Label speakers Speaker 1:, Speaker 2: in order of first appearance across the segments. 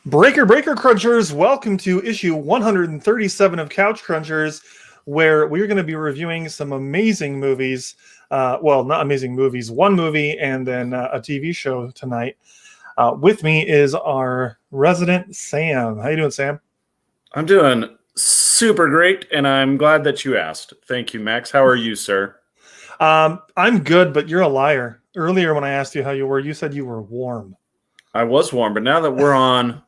Speaker 1: Breaker Crunchers, welcome to issue 137 of Couch Crunchers, where we're going to be reviewing some amazing movies. Well, not amazing movies, one movie and then a TV show tonight. With me is our resident Sam. How you doing, Sam?
Speaker 2: I'm doing super great, and I'm glad that you asked. Thank you, Max. How are you, sir?
Speaker 1: I'm good, but you're a liar. Earlier when I asked you how you were, you said you were warm.
Speaker 2: I was warm, but now that we're on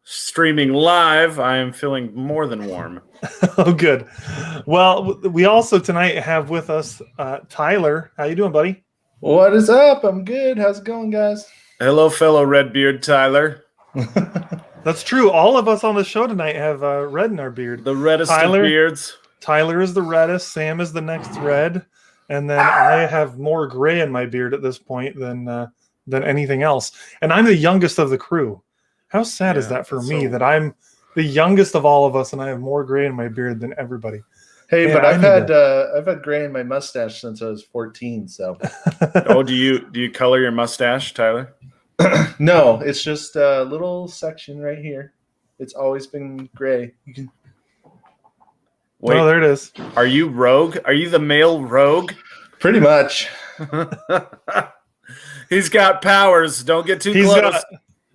Speaker 2: streaming live, I am feeling more than warm.
Speaker 1: Oh, good. Well, we also tonight have with us Tyler. How you doing, buddy?
Speaker 3: What is up? I'm good. How's it going, guys?
Speaker 2: Hello, fellow Redbeard Tyler.
Speaker 1: That's true. All of us on the show tonight have red in our beard.
Speaker 2: The reddest
Speaker 1: Tyler,
Speaker 2: of beards.
Speaker 1: Tyler is the reddest. Sam is the next red. And then I have more gray in my beard at this point than anything else. And I'm the youngest of the crew. How sad is that for me that I'm the youngest of all of us and I have more gray in my beard than everybody?
Speaker 3: Hey,
Speaker 1: Man,
Speaker 3: but I've had gray in my mustache since I was 14. So,
Speaker 2: oh, do you color your mustache, Tyler?
Speaker 3: No, it's just a little section right here. It's always been gray. You can.
Speaker 2: Wait,
Speaker 1: oh, there it is.
Speaker 2: Are you rogue? Are you the male rogue?
Speaker 3: Pretty much.
Speaker 2: He's got powers. Don't get too close.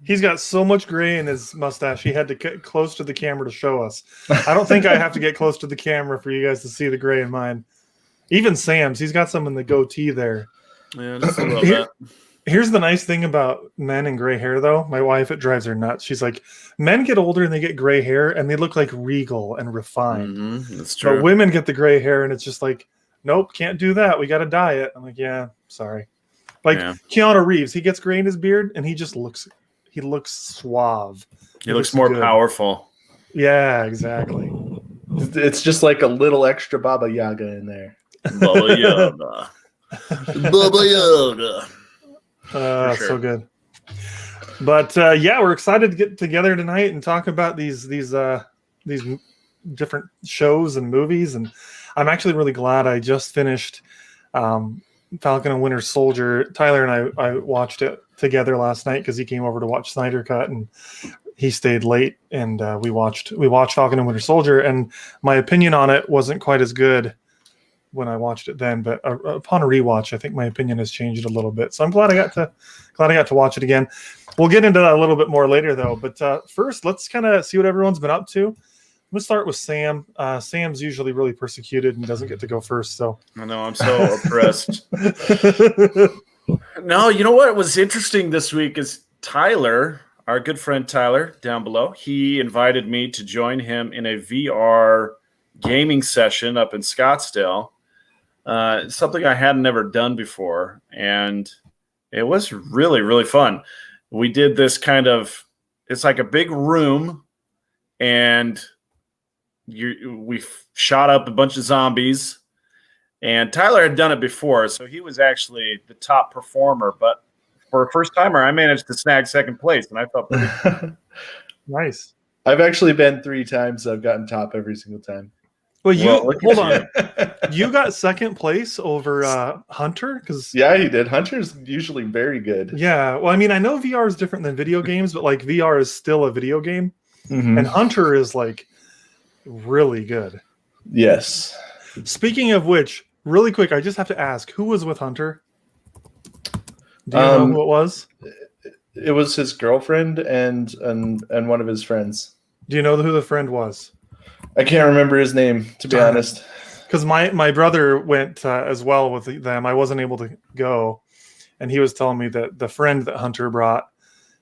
Speaker 1: He's got so much gray in his mustache, he had to get close to the camera to show us. I don't think I have to get close to the camera for you guys to see the gray in mine. Even Sam's, he's got some in the goatee there.
Speaker 2: Yeah, just a little bit.
Speaker 1: Here's the nice thing about men and gray hair, though. My wife, it drives her nuts. She's like, men get older and they get gray hair, and they look like regal and refined.
Speaker 2: Mm-hmm, that's true.
Speaker 1: But women get the gray hair, and it's just like, nope, can't do that. We got to dye it. I'm like, yeah, sorry. Like Keanu Reeves, he gets gray in his beard, and he looks suave.
Speaker 2: He looks more powerful.
Speaker 1: Yeah, exactly.
Speaker 3: It's just like a little extra Baba Yaga in there.
Speaker 2: Baba Yaga. Baba Yaga.
Speaker 1: Sure. So good. But yeah, we're excited to get together tonight and talk about these different shows and movies. And I'm actually really glad I just finished Falcon and Winter Soldier. Tyler and I watched it together last night because he came over to watch Snyder Cut, and he stayed late. And we watched Falcon and Winter Soldier, and my opinion on it wasn't quite as good when I watched it then, but upon a rewatch, I think my opinion has changed a little bit. So I'm glad I got to watch it again. We'll get into that a little bit more later, though. But first, let's kind of see what everyone's been up to. Let's start with Sam. Sam's usually really persecuted and doesn't get to go first. So
Speaker 2: I know, I'm so oppressed. No, you know what was interesting this week is Tyler, our good friend Tyler down below. He invited me to join him in a VR gaming session up in Scottsdale. Something I hadn't ever done before, and it was really, really fun. We did this it's like a big room, and we shot up a bunch of zombies, and Tyler had done it before, so he was actually the top performer, but for a first timer, I managed to snag second place, and I felt pretty
Speaker 1: nice.
Speaker 3: I've actually been 3 times, so I've gotten top every single time.
Speaker 1: Well, hold on. You got second place over Hunter?
Speaker 3: Yeah, he did. Hunter's usually very good.
Speaker 1: Yeah. Well, I mean, I know VR is different than video games, but like VR is still a video game, and Hunter is like really good.
Speaker 3: Yes.
Speaker 1: Speaking of which, really quick, I just have to ask, who was with Hunter? Do you know who it was?
Speaker 3: It was his girlfriend and one of his friends.
Speaker 1: Do you know who the friend was?
Speaker 3: I can't remember his name, to be honest.
Speaker 1: Because my brother went as well with them. I wasn't able to go. And he was telling me that the friend that Hunter brought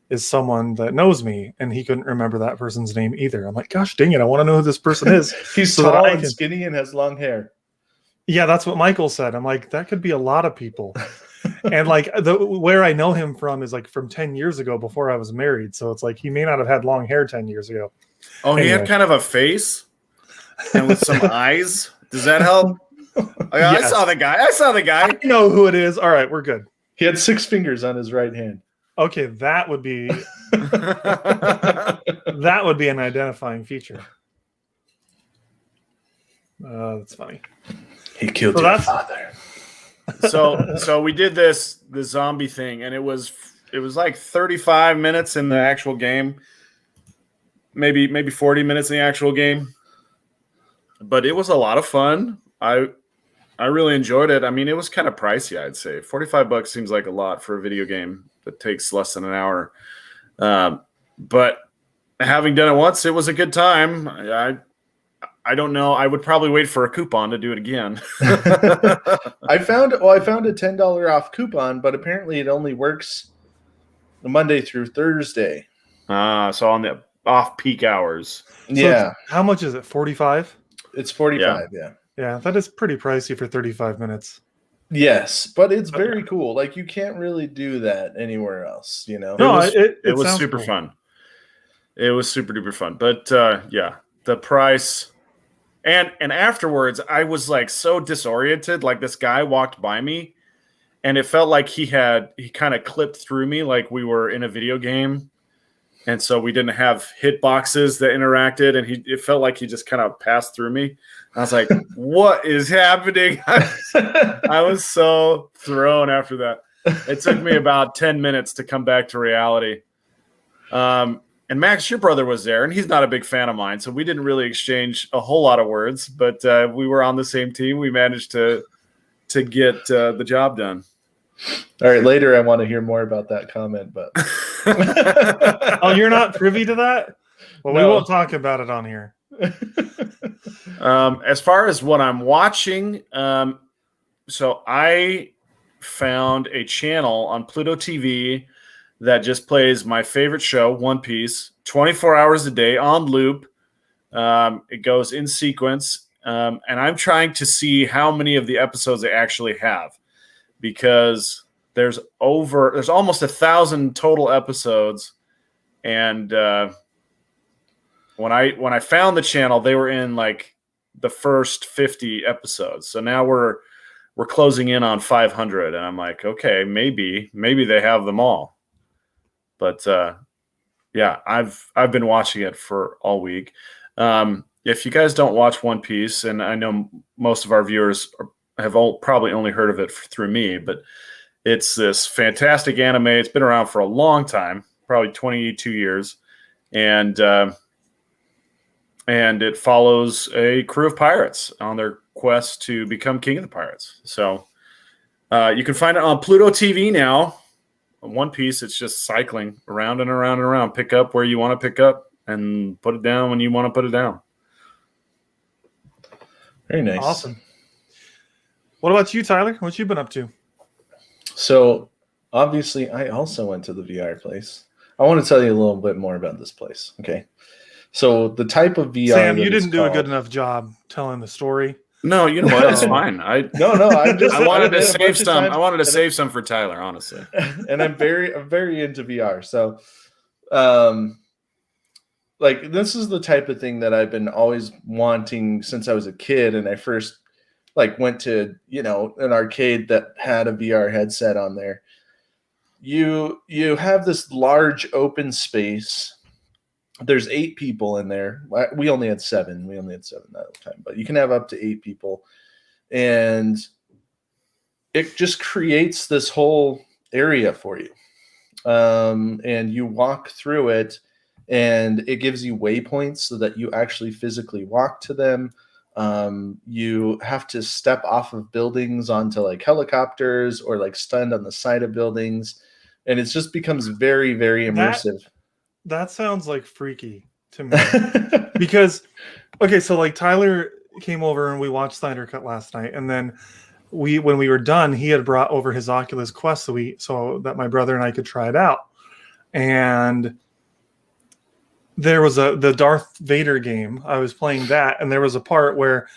Speaker 1: is someone that knows me. And he couldn't remember that person's name either. I'm like, gosh, dang it. I want to know who this person is.
Speaker 3: He's tall and skinny and has long hair.
Speaker 1: Yeah, that's what Michael said. I'm like, that could be a lot of people. And like where I know him from is like from 10 years ago before I was married. So it's like he may not have had long hair 10 years ago.
Speaker 2: Oh, anyway. He had kind of a face and with some eyes. Does that help? Yes. I saw the guy.
Speaker 1: I know who it is. All right, we're good.
Speaker 3: He had 6 fingers on his right hand.
Speaker 1: Okay, that would be an identifying feature. That's funny.
Speaker 3: He killed your father.
Speaker 2: So we did the zombie thing, and it was like 35 minutes in the actual game. maybe 40 minutes in the actual game. But it was a lot of fun. I really enjoyed it. I mean, it was kind of pricey, I'd say. $45 seems like a lot for a video game that takes less than an hour. But having done it once, it was a good time. I don't know. I would probably wait for a coupon to do it again.
Speaker 3: I found a $10 off coupon, but apparently it only works Monday through Thursday.
Speaker 2: So on the off-peak hours.
Speaker 3: Yeah.
Speaker 1: How much is it? 45?
Speaker 3: It's 45, yeah.
Speaker 1: Yeah, that is pretty pricey for 35 minutes.
Speaker 3: Yes, but it's very cool. Like, you can't really do that anywhere else, you know?
Speaker 1: No,
Speaker 2: it was
Speaker 1: sounds
Speaker 2: super
Speaker 1: cool.
Speaker 2: fun. It was super duper fun. But yeah, the price and afterwards I was like so disoriented. Like, this guy walked by me and it felt like he kind of clipped through me like we were in a video game. And so we didn't have hitboxes that interacted, and it felt like he just kind of passed through me. I was like, what is happening? I was so thrown after that. It took me about 10 minutes to come back to reality. And Max, your brother was there, and he's not a big fan of mine, so we didn't really exchange a whole lot of words, but we were on the same team. We managed to get the job done.
Speaker 3: All right, later I want to hear more about that comment, but
Speaker 1: Oh, you're not privy to that? Well,
Speaker 3: No.
Speaker 1: we won't talk about it on here.
Speaker 2: As far as what I'm watching, so I found a channel on Pluto TV that just plays my favorite show, One Piece, 24 hours a day on loop. It goes in sequence, and I'm trying to see how many of the episodes they actually have, because there's almost 1,000 total episodes, and when I found the channel, they were in like the first 50 episodes. So now we're closing in on 500, and I'm like, okay, maybe they have them all. But yeah, I've been watching it for all week. If you guys don't watch One Piece, and I know most of our viewers have probably only heard of it through me, but it's this fantastic anime. It's been around for a long time, probably 22 years, and it follows a crew of pirates on their quest to become king of the pirates. So you can find it on Pluto TV now. One Piece, it's just cycling around and around and around. Pick up where you want to pick up and put it down when you want to put it down.
Speaker 3: very nice.
Speaker 1: Awesome. What about you, Tyler? What you been up to?
Speaker 3: So, obviously, I also went to the VR place. I want to tell you a little bit more about this place, okay? So, the type of VR...
Speaker 1: Sam, you didn't do a good enough job telling the story.
Speaker 2: No, you know what? It's fine.
Speaker 3: No, I'm just...
Speaker 2: I wanted to save some. I wanted to save some for Tyler, honestly.
Speaker 3: And I'm very into VR. So, like, this is the type of thing that I've been always wanting since I was a kid, and I first went to, an arcade that had a VR headset on there. You have this large open space. There's 8 people in there. We only had 7. We only had 7 that time, but you can have up to 8 people. And it just creates this whole area for you. And you walk through it, and it gives you waypoints so that you actually physically walk to them. You have to step off of buildings onto like helicopters or like stand on the side of buildings. And it just becomes very, very immersive.
Speaker 1: That sounds like freaky to me. Because, okay, so like Tyler came over and we watched Snyder Cut last night. And then when we were done, he had brought over his Oculus Quest so that my brother and I could try it out. And there was the Darth Vader game. I was playing that, and there was a part where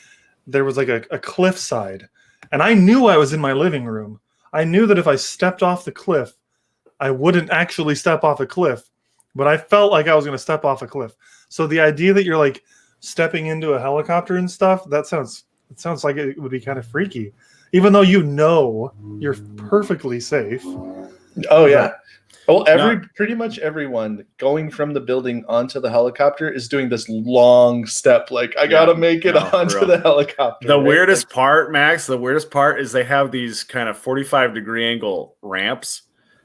Speaker 1: there was like a cliffside. And I knew I was in my living room. I knew that if I stepped off the cliff, I wouldn't actually step off a cliff, but I felt like I was going to step off a cliff. So the idea that you're like stepping into a helicopter and stuff, it sounds like it would be kind of freaky, even though you're perfectly safe.
Speaker 3: Oh yeah. Well, pretty much everyone going from the building onto the helicopter is doing this long step. Like, I got to make it onto the helicopter.
Speaker 2: The weirdest part, Max, is they have these kind of 45-degree angle ramps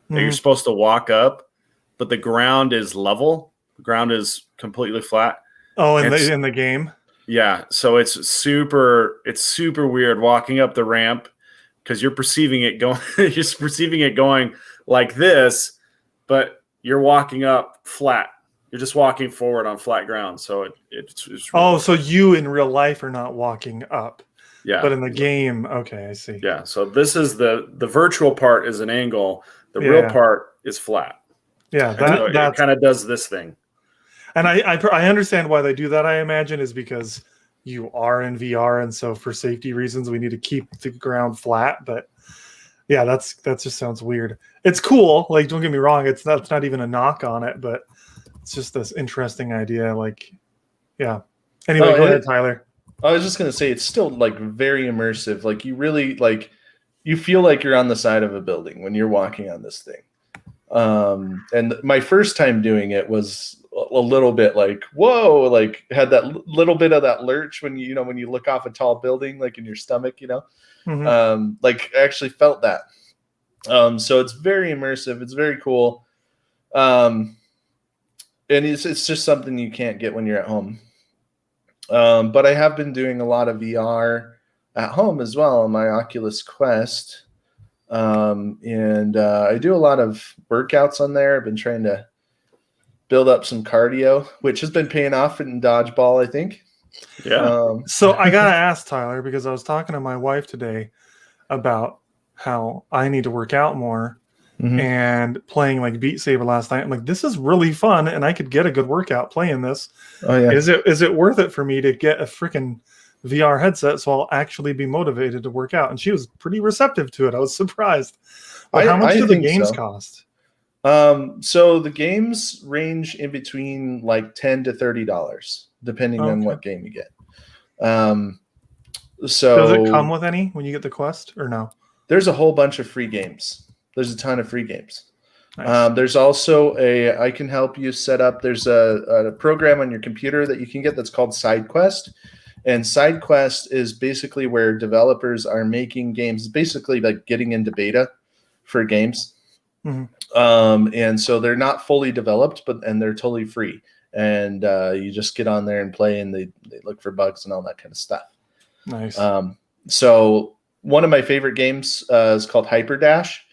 Speaker 2: that you're supposed to walk up, but the ground is level. The ground is completely flat.
Speaker 1: Oh, in the game.
Speaker 2: Yeah, so it's super weird walking up the ramp because you're perceiving it going like this, but you're walking up flat. You're just walking forward on flat ground. So it's really
Speaker 1: so you in real life are not walking up.
Speaker 2: yeah.
Speaker 1: But in the game, okay, I see.
Speaker 2: Yeah, so this is the virtual part is an angle. The real part is flat.
Speaker 1: Yeah,
Speaker 2: so it kind of does this thing.
Speaker 1: And I understand why they do that, I imagine, is because you are in VR, and so for safety reasons, we need to keep the ground flat. But yeah, that just sounds weird. It's cool. Like, don't get me wrong, it's not even a knock on it, but it's just this interesting idea. Like, yeah. Anyway, go ahead, Tyler.
Speaker 3: I was just gonna say it's still like very immersive. Like you really you feel like you're on the side of a building when you're walking on this thing. And my first time doing it was a little bit like, whoa, like had that little bit of that lurch when when you look off a tall building, like in your stomach, like I actually felt that. So it's very immersive. It's very cool. And it's just something you can't get when you're at home. But I have been doing a lot of VR at home as well on my Oculus Quest. And I do a lot of workouts on there. I've been trying to build up some cardio, which has been paying off in dodgeball, I think.
Speaker 2: Yeah.
Speaker 1: So I got to ask Tyler, because I was talking to my wife today about how I need to work out more and playing like Beat Saber last night. I'm like, this is really fun, and I could get a good workout playing this.
Speaker 3: Oh yeah.
Speaker 1: Is it worth it for me to get a freaking VR headset so I'll actually be motivated to work out? And she was pretty receptive to it. I was surprised. But how much do the games cost?
Speaker 3: So the games range in between like $10 to $30, depending on what game you get. So
Speaker 1: does it come with any when you get the Quest or no?
Speaker 3: There's a whole bunch of free games. There's a ton of free games.
Speaker 1: Nice.
Speaker 3: There's also I can help you set up. There's a program on your computer that you can get that's called SideQuest. And SideQuest is basically where developers are making games, basically like getting into beta for games. And so they're not fully developed, and they're totally free. And you just get on there and play, and they look for bugs and all that kind of stuff.
Speaker 1: Nice.
Speaker 3: So one of my favorite games is called Hyper Dash.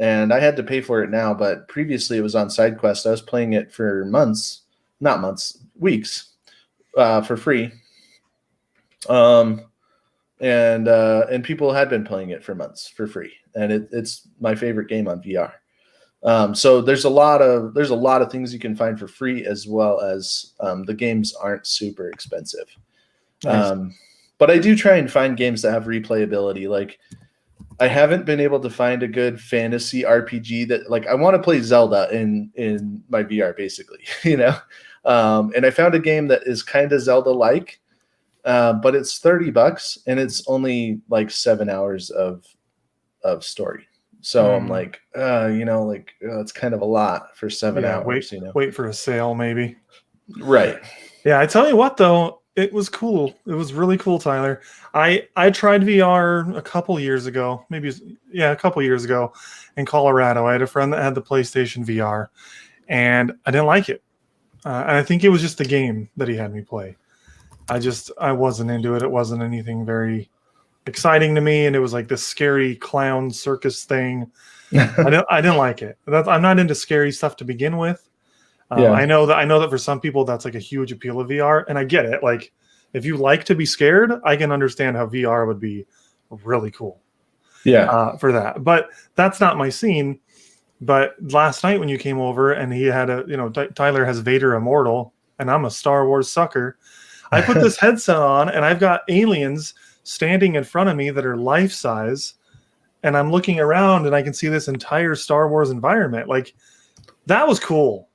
Speaker 3: And I had to pay for it now, but previously it was on SideQuest. I was playing it for weeks, for free. And people had been playing it for months for free, and it's my favorite game on VR. So there's a lot of things you can find for free, as well as the games aren't super expensive.
Speaker 1: Nice.
Speaker 3: But I do try and find games that have replayability. Like, I haven't been able to find a good fantasy RPG that, like, I want to play Zelda in my VR, basically, and I found a game that is kind of Zelda-like, but it's $30 and it's only like 7 hours of story. So I'm like, it's kind of a lot for 7 hours.
Speaker 1: Wait for a sale, maybe.
Speaker 3: Right.
Speaker 1: Yeah, I tell you what, though, it was cool. It was really cool, Tyler. I tried VR a couple years ago in Colorado. I had a friend that had the PlayStation VR, and I didn't like it. And I think it was just the game that he had me play. I wasn't into it. It wasn't anything very exciting to me, and it was like this scary clown circus thing. I didn't like it. I'm not into scary stuff to begin with. I know that for some people that's like a huge appeal of VR, and I get it. Like, if you like to be scared, I can understand how VR would be really cool.
Speaker 3: Yeah.
Speaker 1: For that, but that's not my scene. But last night when you came over and he had Tyler has Vader Immortal, and I'm a Star Wars sucker. I put this headset on, and I've got aliens standing in front of me that are life size, and I'm looking around and I can see this entire Star Wars environment. Like, that was cool.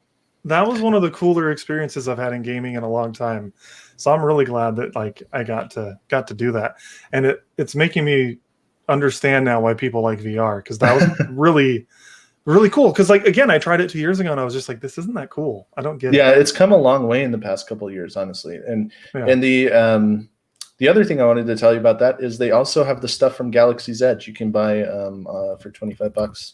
Speaker 1: That was one of the cooler experiences I've had in gaming in a long time. So I'm really glad that I got to do that. And it's making me understand now why people like VR, because that was really, really cool. Because again, I tried it 2 years ago and I was just like, this isn't that cool. I don't get it.
Speaker 3: Yeah, it's come a long way in the past couple of years, honestly. And the other thing I wanted to tell you about that is they also have the stuff from Galaxy's Edge you can buy for $25.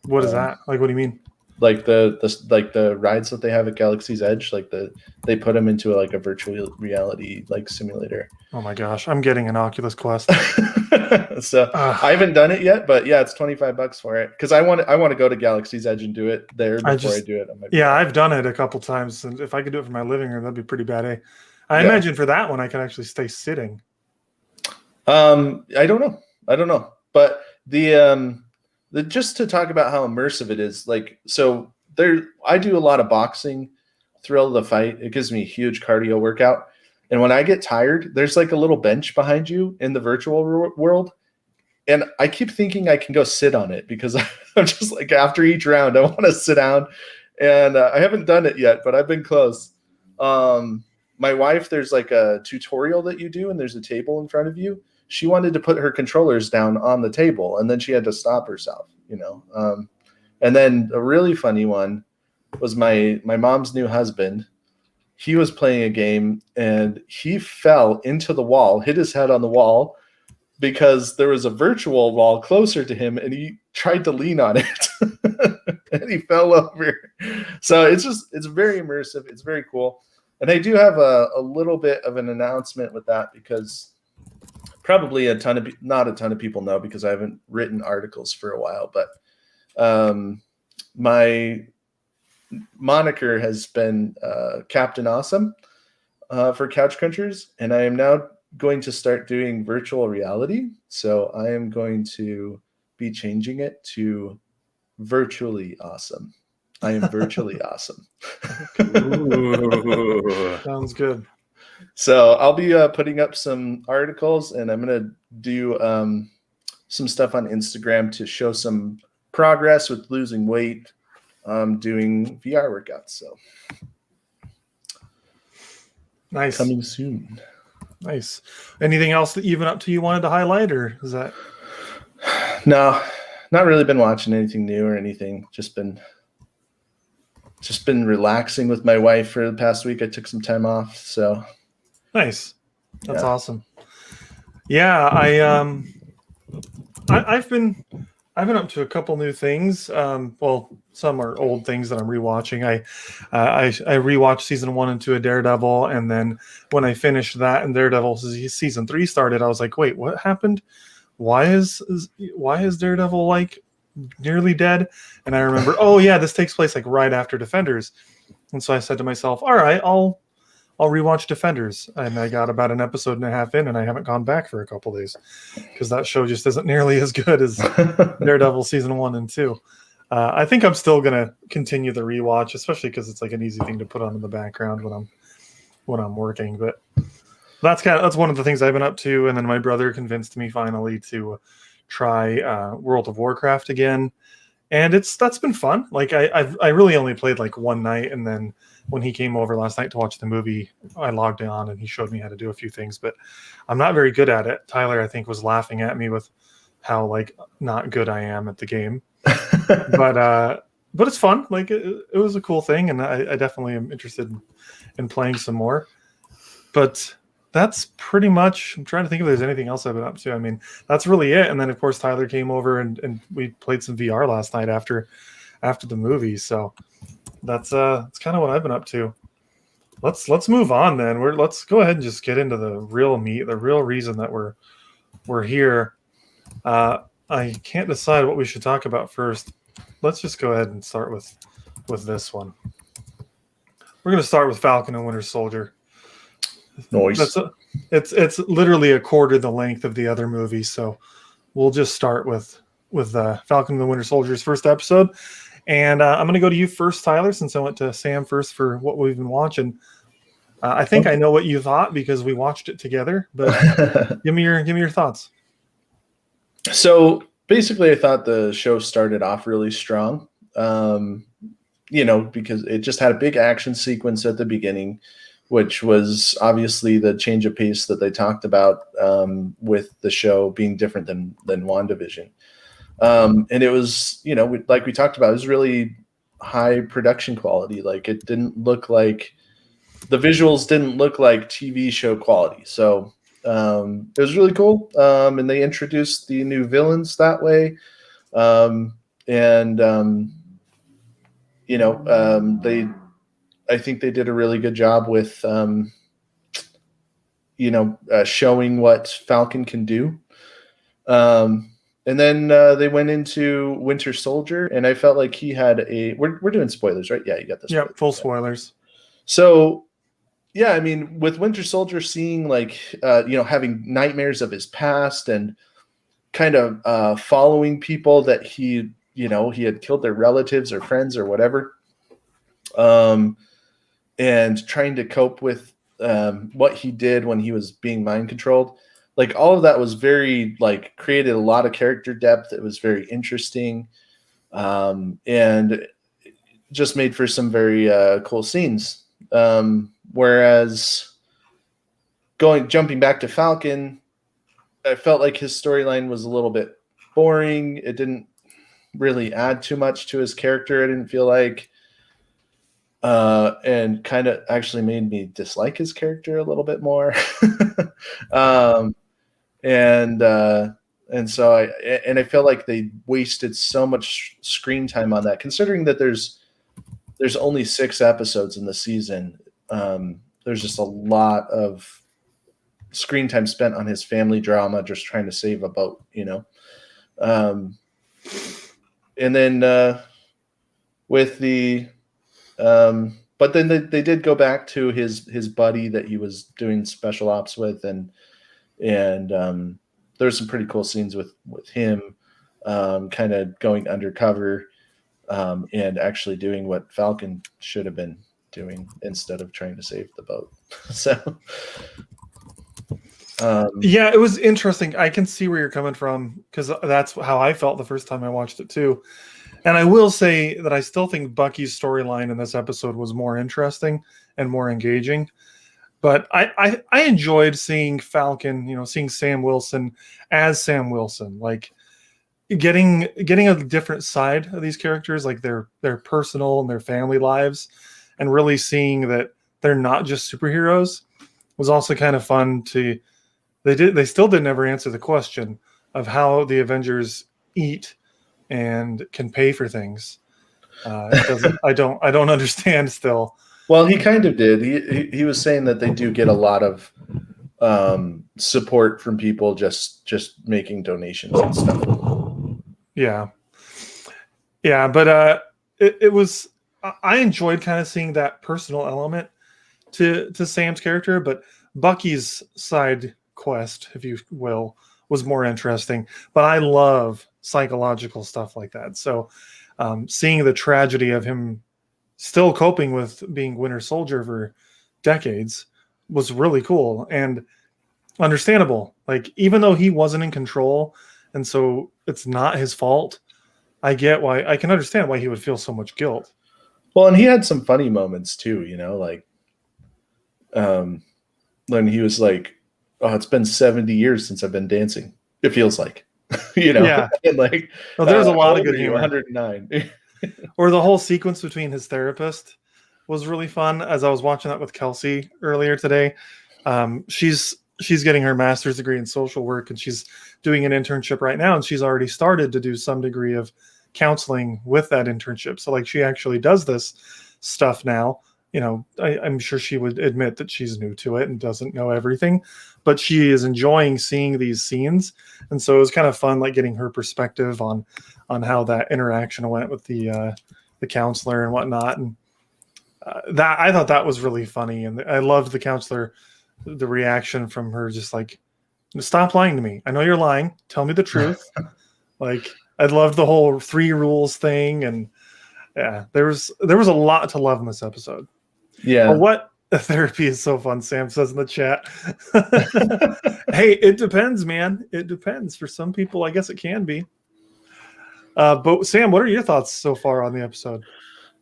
Speaker 1: What is that? Like, what do you mean?
Speaker 3: like the rides that they have at Galaxy's Edge, they put them into like a virtual reality like simulator.
Speaker 1: Oh my gosh, I'm getting an Oculus Quest.
Speaker 3: So I haven't done it yet, but yeah, it's $25 for it because I want to go to Galaxy's Edge and do it there before I do it.
Speaker 1: I've done it a couple times, and if I could do it from my living room, that'd be pretty bad. I imagine for that one, I could actually stay sitting.
Speaker 3: I don't know, but the just to talk about how immersive it is, like, so I do a lot of boxing, thrill of the fight. It gives me a huge cardio workout. And when I get tired, there's like a little bench behind you in the virtual world. And I keep thinking I can go sit on it because I'm just like, after each round, I want to sit down. And I haven't done it yet, but I've been close. My wife, there's like a tutorial that you do, and there's a table in front of you. She wanted to put her controllers down on the table, and then she had to stop herself, And then a really funny one was my mom's new husband. He was playing a game, and he fell into the wall, hit his head on the wall, because there was a virtual wall closer to him, and he tried to lean on it, and he fell over. So it's very immersive. It's very cool. And I do have a little bit of an announcement with that, because probably not a ton of people know, because I haven't written articles for a while, but my moniker has been Captain Awesome for Couch Crunchers, and I am now going to start doing virtual reality. So I am going to be changing it to Virtually Awesome. I am virtually awesome.
Speaker 1: Sounds good.
Speaker 3: So I'll be putting up some articles, and I'm going to do some stuff on Instagram to show some progress with losing weight, doing VR workouts. So
Speaker 1: nice.
Speaker 3: Coming soon.
Speaker 1: Nice. Anything else that you've been up to you wanted to highlight, or is that?
Speaker 3: No, not really been watching anything new or anything. Just been relaxing with my wife for the past week. I took some time off. So
Speaker 1: nice. That's awesome. Yeah, I've been up to a couple new things. Well, some are old things that I'm rewatching. I rewatched season 1 and 2 of Daredevil, and then when I finished that and Daredevil season 3 started, I was like, wait, what happened? Why is Daredevil like nearly dead? And I remember, oh yeah, this takes place like right after Defenders, and so I said to myself, all right, I'll rewatch Defenders, and I got about an episode and a half in, and I haven't gone back for a couple days because that show just isn't nearly as good as Daredevil season 1 and 2. I think I'm still gonna continue the rewatch, especially because it's like an easy thing to put on in the background when I'm working. But that's one of the things I've been up to. And then my brother convinced me finally to try World of Warcraft again, and that's been fun. Like I really only played like one night, and then when he came over last night to watch the movie, I logged on and he showed me how to do a few things, but I'm not very good at it. Tyler, I think, was laughing at me with how like not good I am at the game. but it's fun. Like it was a cool thing, and I definitely am interested in playing some more. But that's pretty much, I'm trying to think if there's anything else I've been up to. I mean, that's really it. And then of course Tyler came over and we played some VR last night after the movie. So that's kind of what I've been up to. Let's move on then. Let's go ahead and just get into the real meat, the real reason that we're here. I can't decide what we should talk about first. Let's just go ahead and start with this one. We're going to start with Falcon and Winter Soldier.
Speaker 3: Nice.
Speaker 1: It's literally a quarter the length of the other movie, so we'll just start with Falcon and the Winter Soldier's first episode. And I'm going to go to you first, Tyler, since I went to Sam first for what we've been watching. I think I know what you thought because we watched it together, but give me your thoughts.
Speaker 3: So basically, I thought the show started off really strong, because it just had a big action sequence at the beginning, which was obviously the change of pace that they talked about with the show being different than WandaVision. And it was, like we talked about, it was really high production quality. Like it didn't look like, the visuals didn't look like TV show quality. So it was really cool. And they introduced the new villains that way. I think they did a really good job with, showing what Falcon can do. And then they went into Winter Soldier, and I felt like he had we're doing spoilers, right? Yeah, you got this.
Speaker 1: Yeah, full spoilers.
Speaker 3: So, yeah, I mean, with Winter Soldier, seeing having nightmares of his past and kind of following people that he had killed their relatives or friends or whatever, and trying to cope with what he did when he was being mind controlled. Like, all of that was very, created a lot of character depth. It was very interesting, and just made for some very cool scenes. Whereas jumping back to Falcon, I felt like his storyline was a little bit boring. It didn't really add too much to his character. I didn't feel like, and kind of actually made me dislike his character a little bit more. And so I feel like they wasted so much screen time on that, considering that there's only 6 episodes in the season. There's just a lot of screen time spent on his family drama, just trying to save a boat, and then with the but then they did go back to his buddy that he was doing special ops with, and there's some pretty cool scenes with him kind of going undercover and actually doing what Falcon should have been doing instead of trying to save the boat. So
Speaker 1: yeah, it was interesting. I can see where you're coming from, because that's how I felt the first time I watched it too. And I will say that I still think Bucky's storyline in this episode was more interesting and more engaging. But I enjoyed seeing Falcon, seeing Sam Wilson as Sam Wilson, like getting a different side of these characters, like their personal and their family lives, and really seeing that they're not just superheroes was also kind of fun to. They still didn't ever answer the question of how the Avengers eat and can pay for things. I don't understand still.
Speaker 3: Well, he kind of did. He was saying that they do get a lot of support from people just making donations and stuff.
Speaker 1: Yeah, but it was. I enjoyed kind of seeing that personal element to Sam's character, but Bucky's side quest, if you will, was more interesting. But I love psychological stuff like that. So seeing the tragedy of him still coping with being Winter Soldier for decades was really cool and understandable. Like, even though he wasn't in control, and so it's not his fault, I can understand why he would feel so much guilt.
Speaker 3: Well, and he had some funny moments too, when he was like, "Oh, it's been 70 years since I've been dancing. It feels like,"
Speaker 1: Yeah.
Speaker 3: And like,
Speaker 1: there's a lot of good humor.
Speaker 3: 109.
Speaker 1: Or the whole sequence between his therapist was really fun. As I was watching that with Kelsey earlier today, she's getting her master's degree in social work, and she's doing an internship right now, and she's already started to do some degree of counseling with that internship. So like, she actually does this stuff now. I'm sure she would admit that she's new to it and doesn't know everything, but she is enjoying seeing these scenes. And so it was kind of fun, like getting her perspective on how that interaction went with the counselor and whatnot. And that, I thought that was really funny. And I loved the counselor, the reaction from her, just like, "Stop lying to me. I know you're lying. Tell me the truth." Like, I loved the whole 3 rules thing. And yeah, there was a lot to love in this episode.
Speaker 3: Yeah.
Speaker 1: What therapy is so fun, Sam says in the chat. Hey, it depends, man. It depends. For some people, I guess it can be. But Sam, what are your thoughts so far on the episode?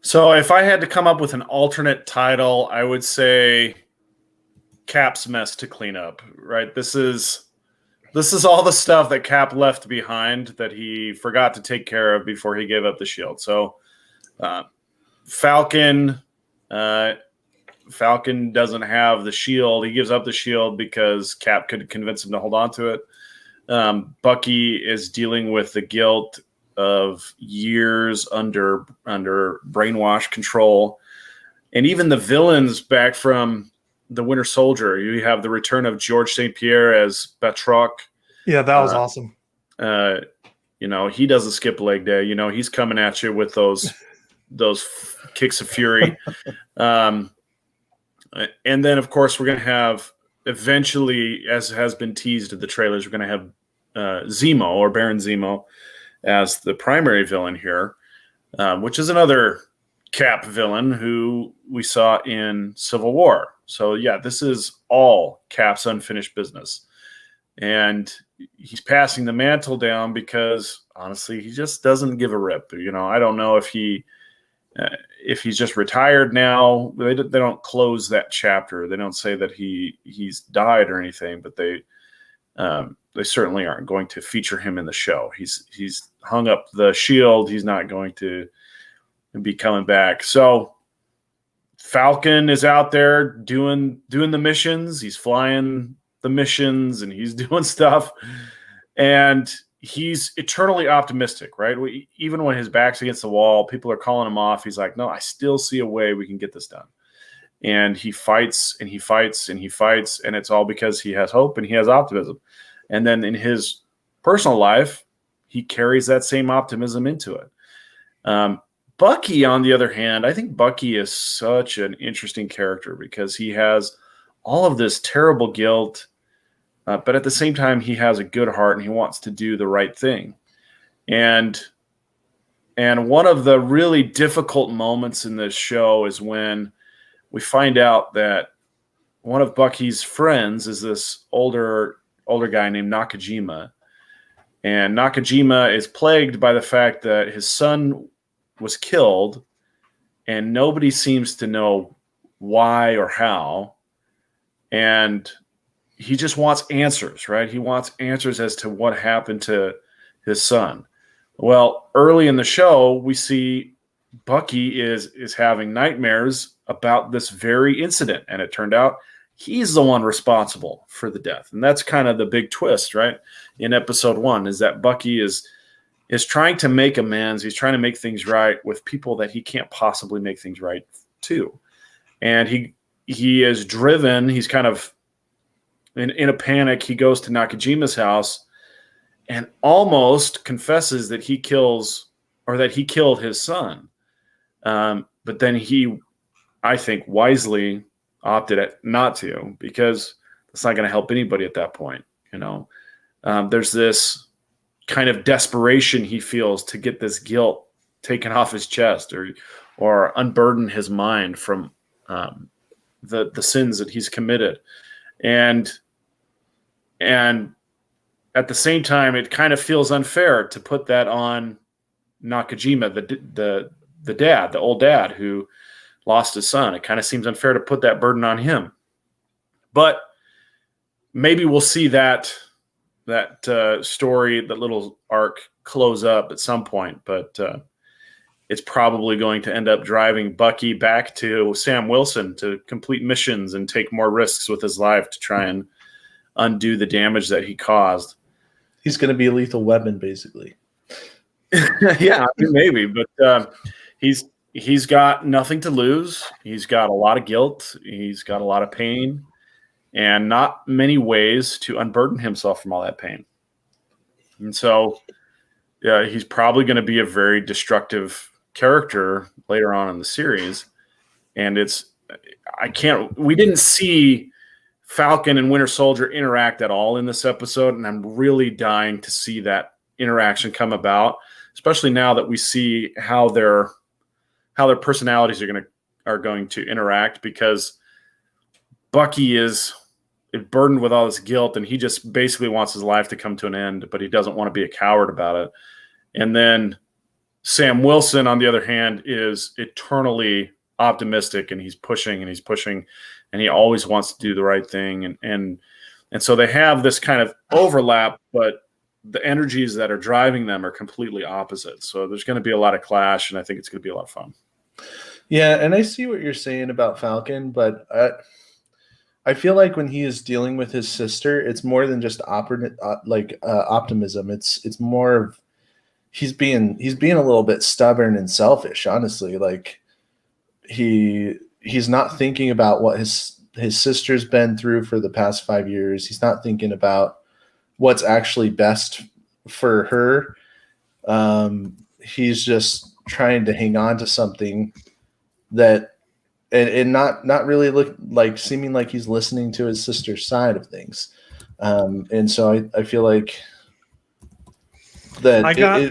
Speaker 2: So if I had to come up with an alternate title, I would say Cap's mess to clean up, right? This is all the stuff that Cap left behind that he forgot to take care of before he gave up the shield. So Falcon doesn't have the shield. He gives up the shield because Cap could convince him to hold on to it. Bucky is dealing with the guilt of years under brainwash control. And even the villains back from the Winter Soldier, you have the return of George St. Pierre as Batroc.
Speaker 1: Yeah, that was awesome.
Speaker 2: He doesn't skip leg day. He's coming at you with those kicks of fury. And then, of course, we're going to have eventually, as has been teased in the trailers, we're going to have Zemo, or Baron Zemo, as the primary villain here, which is another Cap villain who we saw in Civil War. So, yeah, this is all Cap's unfinished business. And he's passing the mantle down because, honestly, he just doesn't give a rip. I don't know if he's just retired now. They don't close that chapter. They don't say that he's died or anything, but they certainly aren't going to feature him in the show. He's hung up the shield. He's not going to be coming back. So Falcon is out there doing the missions. He's flying the missions and he's doing stuff, and he's eternally optimistic, right? Even when his back's against the wall, people are calling him off. He's like, no, I still see a way we can get this done. And he fights and he fights and he fights, and it's all because he has hope and he has optimism. And then in his personal life, he carries that same optimism into it. Bucky, on the other hand, I think Bucky is such an interesting character because he has all of this terrible guilt, but at the same time, he has a good heart and he wants to do the right thing. And one of the really difficult moments in this show is when we find out that one of Bucky's friends is this older guy named Nakajima. And Nakajima is plagued by the fact that his son was killed and nobody seems to know why or how. And he just wants answers, right? He wants answers as to what happened to his son. Well, early in the show, we see Bucky is having nightmares about this very incident. And it turned out he's the one responsible for the death. And that's kind of the big twist, right? In episode 1 is that Bucky is trying to make amends. He's trying to make things right with people that he can't possibly make things right to. And he is driven. He's kind of in a panic. He goes to Nakajima's house and almost confesses that he killed his son. But then he, I think, wisely opted not to, because it's not going to help anybody at that point. There's this kind of desperation he feels to get this guilt taken off his chest or unburden his mind from the sins that he's committed. And at the same time, it kind of feels unfair to put that on Nakajima, the dad, the old dad who lost his son. It kind of seems unfair to put that burden on him. But maybe we'll see that story, that little arc, close up at some point. But it's probably going to end up driving Bucky back to Sam Wilson to complete missions and take more risks with his life to try and undo the damage that he caused.
Speaker 3: He's going to be a lethal weapon, basically.
Speaker 2: Yeah, maybe. But he's got nothing to lose. He's got a lot of guilt. He's got a lot of pain. And not many ways to unburden himself from all that pain. And so he's probably going to be a very destructive character later on in the series. And we didn't see Falcon and Winter Soldier interact at all in this episode. And I'm really dying to see that interaction come about, especially now that we see how their personalities are going to interact, because Bucky is burdened with all this guilt and he just basically wants his life to come to an end, but he doesn't want to be a coward about it. And then Sam Wilson, on the other hand, is eternally optimistic, and he's pushing and he's pushing, and he always wants to do the right thing. And so they have this kind of overlap, but the energies that are driving them are completely opposite. So there's going to be a lot of clash, and I think it's going to be a lot of fun.
Speaker 3: Yeah, and I see what you're saying about Falcon, but I feel like when he is dealing with his sister, it's more than just optimism. It's more of he's being a little bit stubborn and selfish, honestly. Like he's not thinking about what his sister's been through for the past 5 years. He's not thinking about what's actually best for her. He's just trying to hang on to something that, and not really look like seeming like he's listening to his sister's side of things. And so I feel like that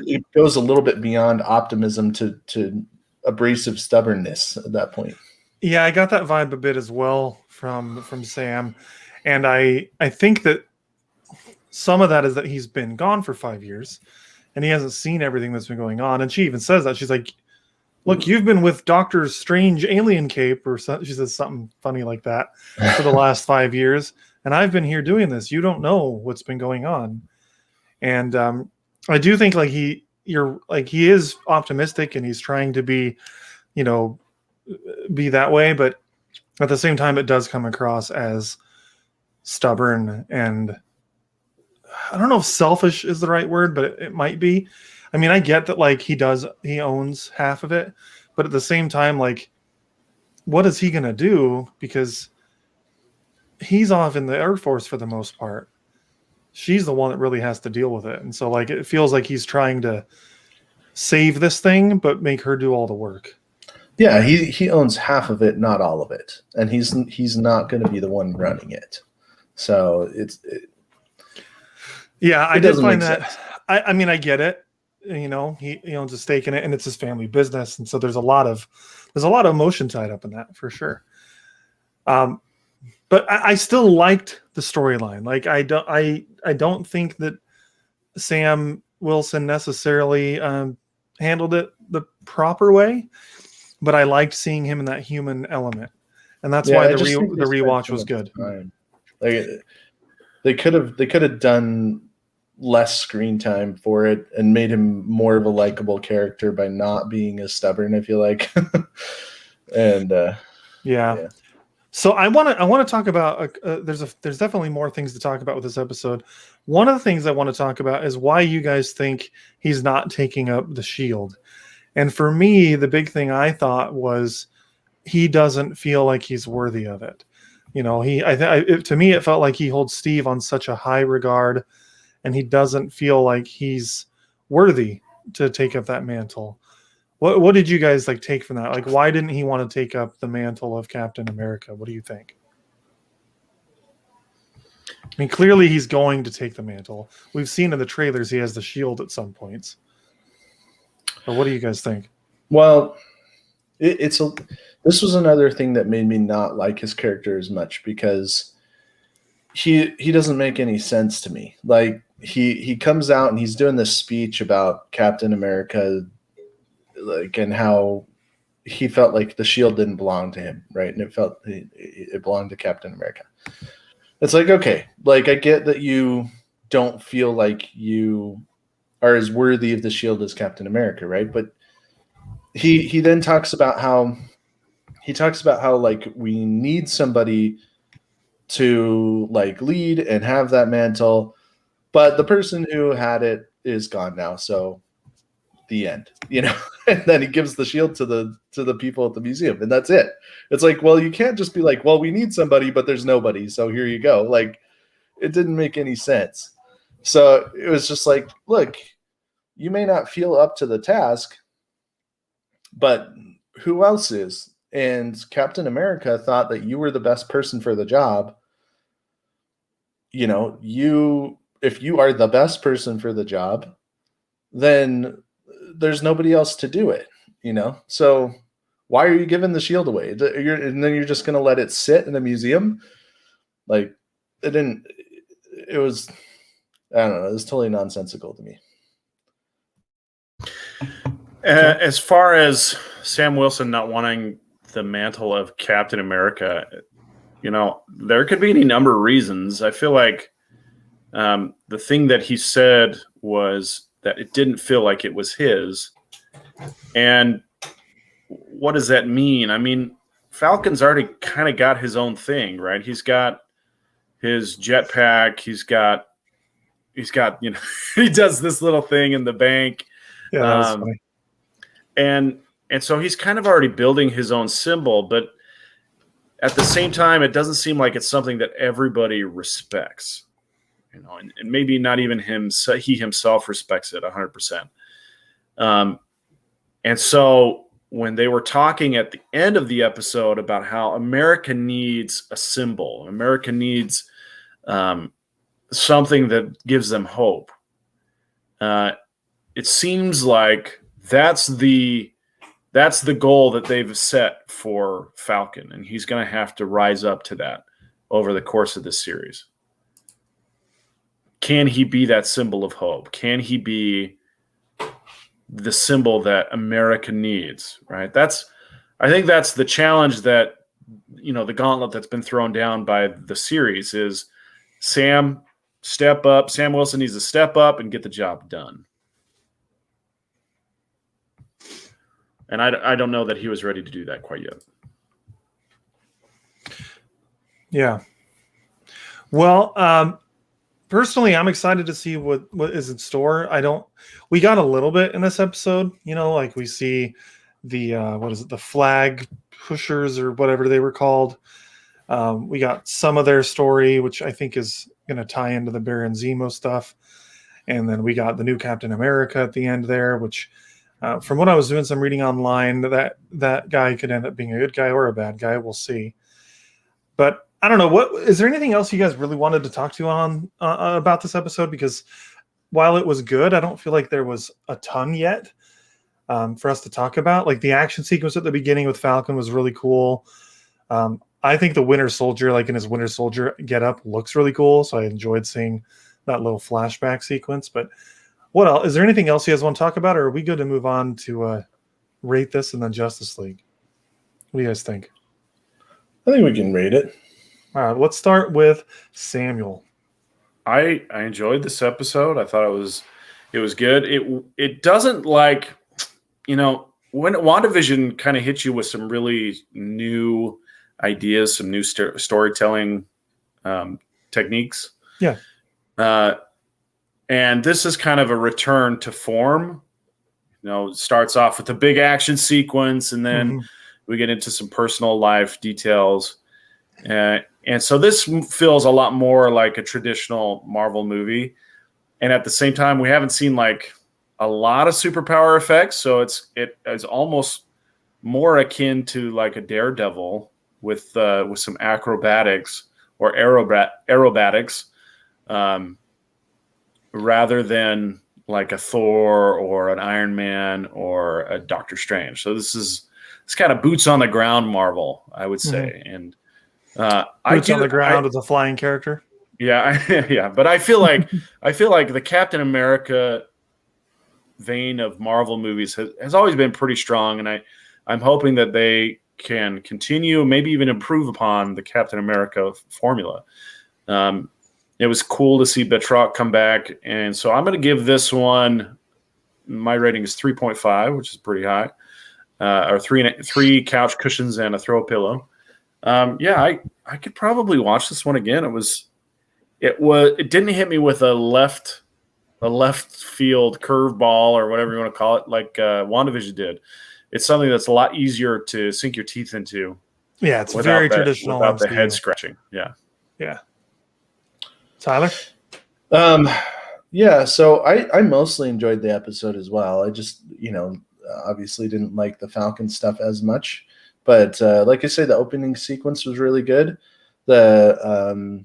Speaker 3: it goes a little bit beyond optimism to abrasive stubbornness at that point.
Speaker 1: Yeah, I got that vibe a bit as well from Sam, and I think that some of that is that he's been gone for 5 years, and he hasn't seen everything that's been going on. And she even says that. She's like, "Look, you've been with Doctor Strange alien cape," or something. She says something funny like that for the last 5 years, and I've been here doing this. You don't know what's been going on. And I do think like he is optimistic, and he's trying to be, be that way, but at the same time it does come across as stubborn, and I don't know if selfish is the right word, but it might be. I mean, I get that like he owns half of it, but at the same time, like, what is he gonna do? Because he's off in the Air Force for the most part. She's the one that really has to deal with it, and so like it feels like he's trying to save this thing but make her do all the work.
Speaker 3: Yeah, he owns half of it, not all of it, and he's not going to be the one running it. So
Speaker 1: I did find that. I mean, I get it. He owns a stake in it, and it's his family business, and so there's a lot of emotion tied up in that for sure. But I still liked the storyline. Like I don't think that Sam Wilson necessarily handled it the proper way. But I liked seeing him in that human element, and that's why the rewatch was good.
Speaker 3: Like they could have done less screen time for it and made him more of a likable character by not being as stubborn, I feel like. And
Speaker 1: yeah. So I want to talk about. There's definitely more things to talk about with this episode. One of the things I want to talk about is why you guys think he's not taking up the shield. And for me, the big thing I thought was he doesn't feel like he's worthy of it. To me, it felt like he holds Steve on such a high regard, and he doesn't feel like he's worthy to take up that mantle. What did you guys take from that? Like, why didn't he want to take up the mantle of Captain America? What do you think? I mean, clearly he's going to take the mantle. We've seen in the trailers he has the shield at some points. But what do you guys think?
Speaker 3: Well, this was another thing that made me not like his character as much, because he doesn't make any sense to me. Like he comes out and he's doing this speech about Captain America, and how he felt like the shield didn't belong to him, right? And it belonged to Captain America. It's like, okay, like I get that you don't feel like you are as worthy of the shield as Captain America, right? But he then talks about how like we need somebody to lead and have that mantle, but the person who had it is gone now, so the end, And then he gives the shield to the people at the museum, and that's it. It's like, well, you can't just be like, well, we need somebody, but there's nobody, so here you go. Like, it didn't make any sense. So it was just like, look, you may not feel up to the task, but who else is? And Captain America thought that you were the best person for the job. If you are the best person for the job, then there's nobody else to do it, So why are you giving the shield away? And then you're just going to let it sit in a museum? Like, I don't know. It was totally nonsensical to me.
Speaker 2: As far as Sam Wilson not wanting the mantle of Captain America, there could be any number of reasons. I feel like the thing that he said was that it didn't feel like it was his. And what does that mean? I mean, Falcon's already kind of got his own thing, right? He's got his jetpack. He's got he does this little thing in the bank.
Speaker 1: Yeah, that was funny.
Speaker 2: And so he's kind of already building his own symbol, but at the same time, it doesn't seem like it's something that everybody respects, and maybe not even he himself respects it 100%. And so when they were talking at the end of the episode about how America needs a symbol, America needs something that gives them hope, it seems like that's the goal that they've set for Falcon, and he's going to have to rise up to that over the course of this series. Can he be that symbol of hope? Can he be the symbol that America needs, right? I think that's the challenge that, the gauntlet that's been thrown down by the series is Sam Wilson needs to step up and get the job done. And I don't know that he was ready to do that quite yet.
Speaker 1: Yeah. Well, personally, I'm excited to see what is in store. We got a little bit in this episode, like we see the flag pushers or whatever they were called. We got some of their story, which I think is going to tie into the Baron Zemo stuff. And then we got the new Captain America at the end there, which from what I was doing some reading online, that guy could end up being a good guy or a bad guy. We'll see. But I don't know. Is there anything else you guys really wanted to talk to on about this episode? Because while it was good, I don't feel like there was a ton yet for us to talk about. Like the action sequence at the beginning with Falcon was really cool. I think the Winter Soldier, like in his Winter Soldier getup, looks really cool. So I enjoyed seeing that little flashback sequence. But what else? Is there anything else you guys want to talk about, or are we good to move on to rate this and then Justice League? What do you guys think?
Speaker 3: I think we can rate it.
Speaker 1: All right, let's start with Samuel.
Speaker 2: I enjoyed this episode. I thought it was good. It doesn't when WandaVision kind of hits you with some really new ideas, some new storytelling techniques.
Speaker 1: Yeah.
Speaker 2: And this is kind of a return to form. It starts off with a big action sequence, and then we get into some personal life details. And so this feels a lot more like a traditional Marvel movie. And at the same time, we haven't seen like a lot of superpower effects. So it is almost more akin to like a Daredevil with some acrobatics or aerobatics, rather than like a Thor or an Iron Man or a Doctor Strange. So it's kind of boots on the ground Marvel, I would say. And
Speaker 1: boots on the ground with a flying character.
Speaker 2: Yeah, yeah. But I feel like the Captain America vein of Marvel movies has always been pretty strong, and I'm hoping that they can continue, maybe even improve upon the Captain America formula. It was cool to see Batroc come back, and so I'm going to give this one. My rating is 3.5, which is pretty high, or three couch cushions and a throw pillow. I could probably watch this one again. It didn't hit me with a left field curveball or whatever you want to call it, like WandaVision did. It's something that's a lot easier to sink your teeth into.
Speaker 1: Yeah, it's very traditional
Speaker 2: without the head scratching. Yeah.
Speaker 1: Tyler?
Speaker 3: Yeah, so I mostly enjoyed the episode as well. I just, obviously didn't like the Falcon stuff as much. But like I say, the opening sequence was really good. The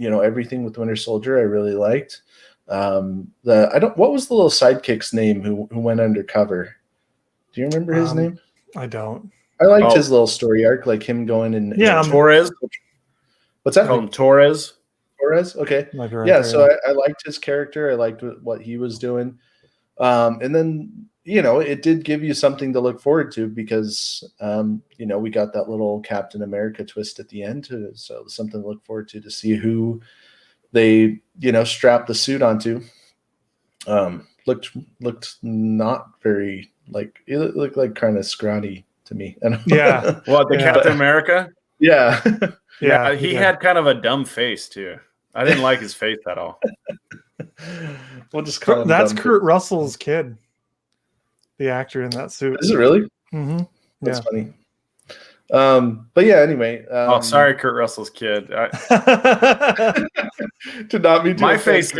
Speaker 3: everything with Winter Soldier I really liked. What was the little sidekick's name who went undercover? Do you remember his name?
Speaker 1: I don't.
Speaker 3: I liked his little story arc, like him going and
Speaker 2: Torres.
Speaker 3: What's that?
Speaker 2: Call him Torres.
Speaker 3: Torres. Okay. So I liked his character. I liked what he was doing. And then it did give you something to look forward to because, we got that little Captain America twist at the end. So something to look forward to see who they, strap the suit onto. Looked not very it looked like kind of scrawny to me.
Speaker 1: Yeah.
Speaker 2: What, the Captain America?
Speaker 3: Yeah.
Speaker 2: Yeah. He had kind of a dumb face too. I didn't like his face at all.
Speaker 3: We'll just call him
Speaker 1: that's Kurt Russell's kid. the actor in that suit.
Speaker 3: Is it really?
Speaker 1: Mm-hmm.
Speaker 3: That's funny. But yeah, anyway.
Speaker 2: Oh, sorry, Kurt Russell's kid.
Speaker 3: To not be
Speaker 2: My face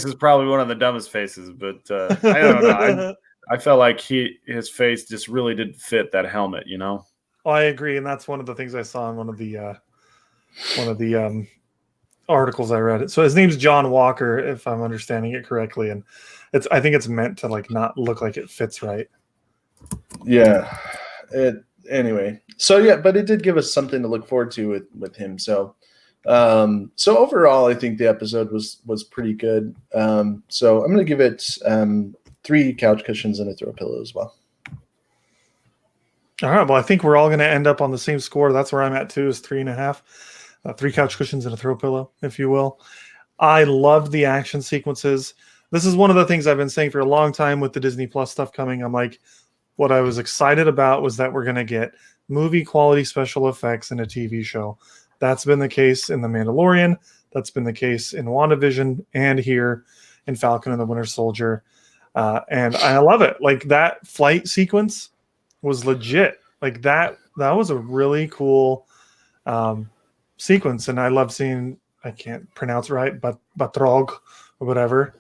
Speaker 2: is probably one of the dumbest faces, but I don't know. I felt like his face just really didn't fit that helmet, you know.
Speaker 1: Oh, I agree, and that's one of the things I saw in one of the articles I read. So his name's John Walker, if I'm understanding it correctly, and I think it's meant to like not look like it fits right.
Speaker 3: Yeah. Anyway, so yeah, but it did give us something to look forward to with him. So overall, I think the episode was pretty good. So I'm going to give it 3 couch cushions and a throw pillow as well.
Speaker 1: All right. Well, I think we're all going to end up on the same score. That's where I'm at too, is 3.5. 3 couch cushions and a throw pillow, if you will. I loved the action sequences. This is one of the things I've been saying for a long time with the Disney Plus stuff coming. I'm like, what I was excited about was that we're going to get movie quality special effects in a TV show. That's been the case in The Mandalorian. That's been the case in WandaVision and here in Falcon and the Winter Soldier. And I love it. Like that flight sequence was legit. Like that was a really cool sequence. And I love seeing, I can't pronounce it right, but Batrog or whatever.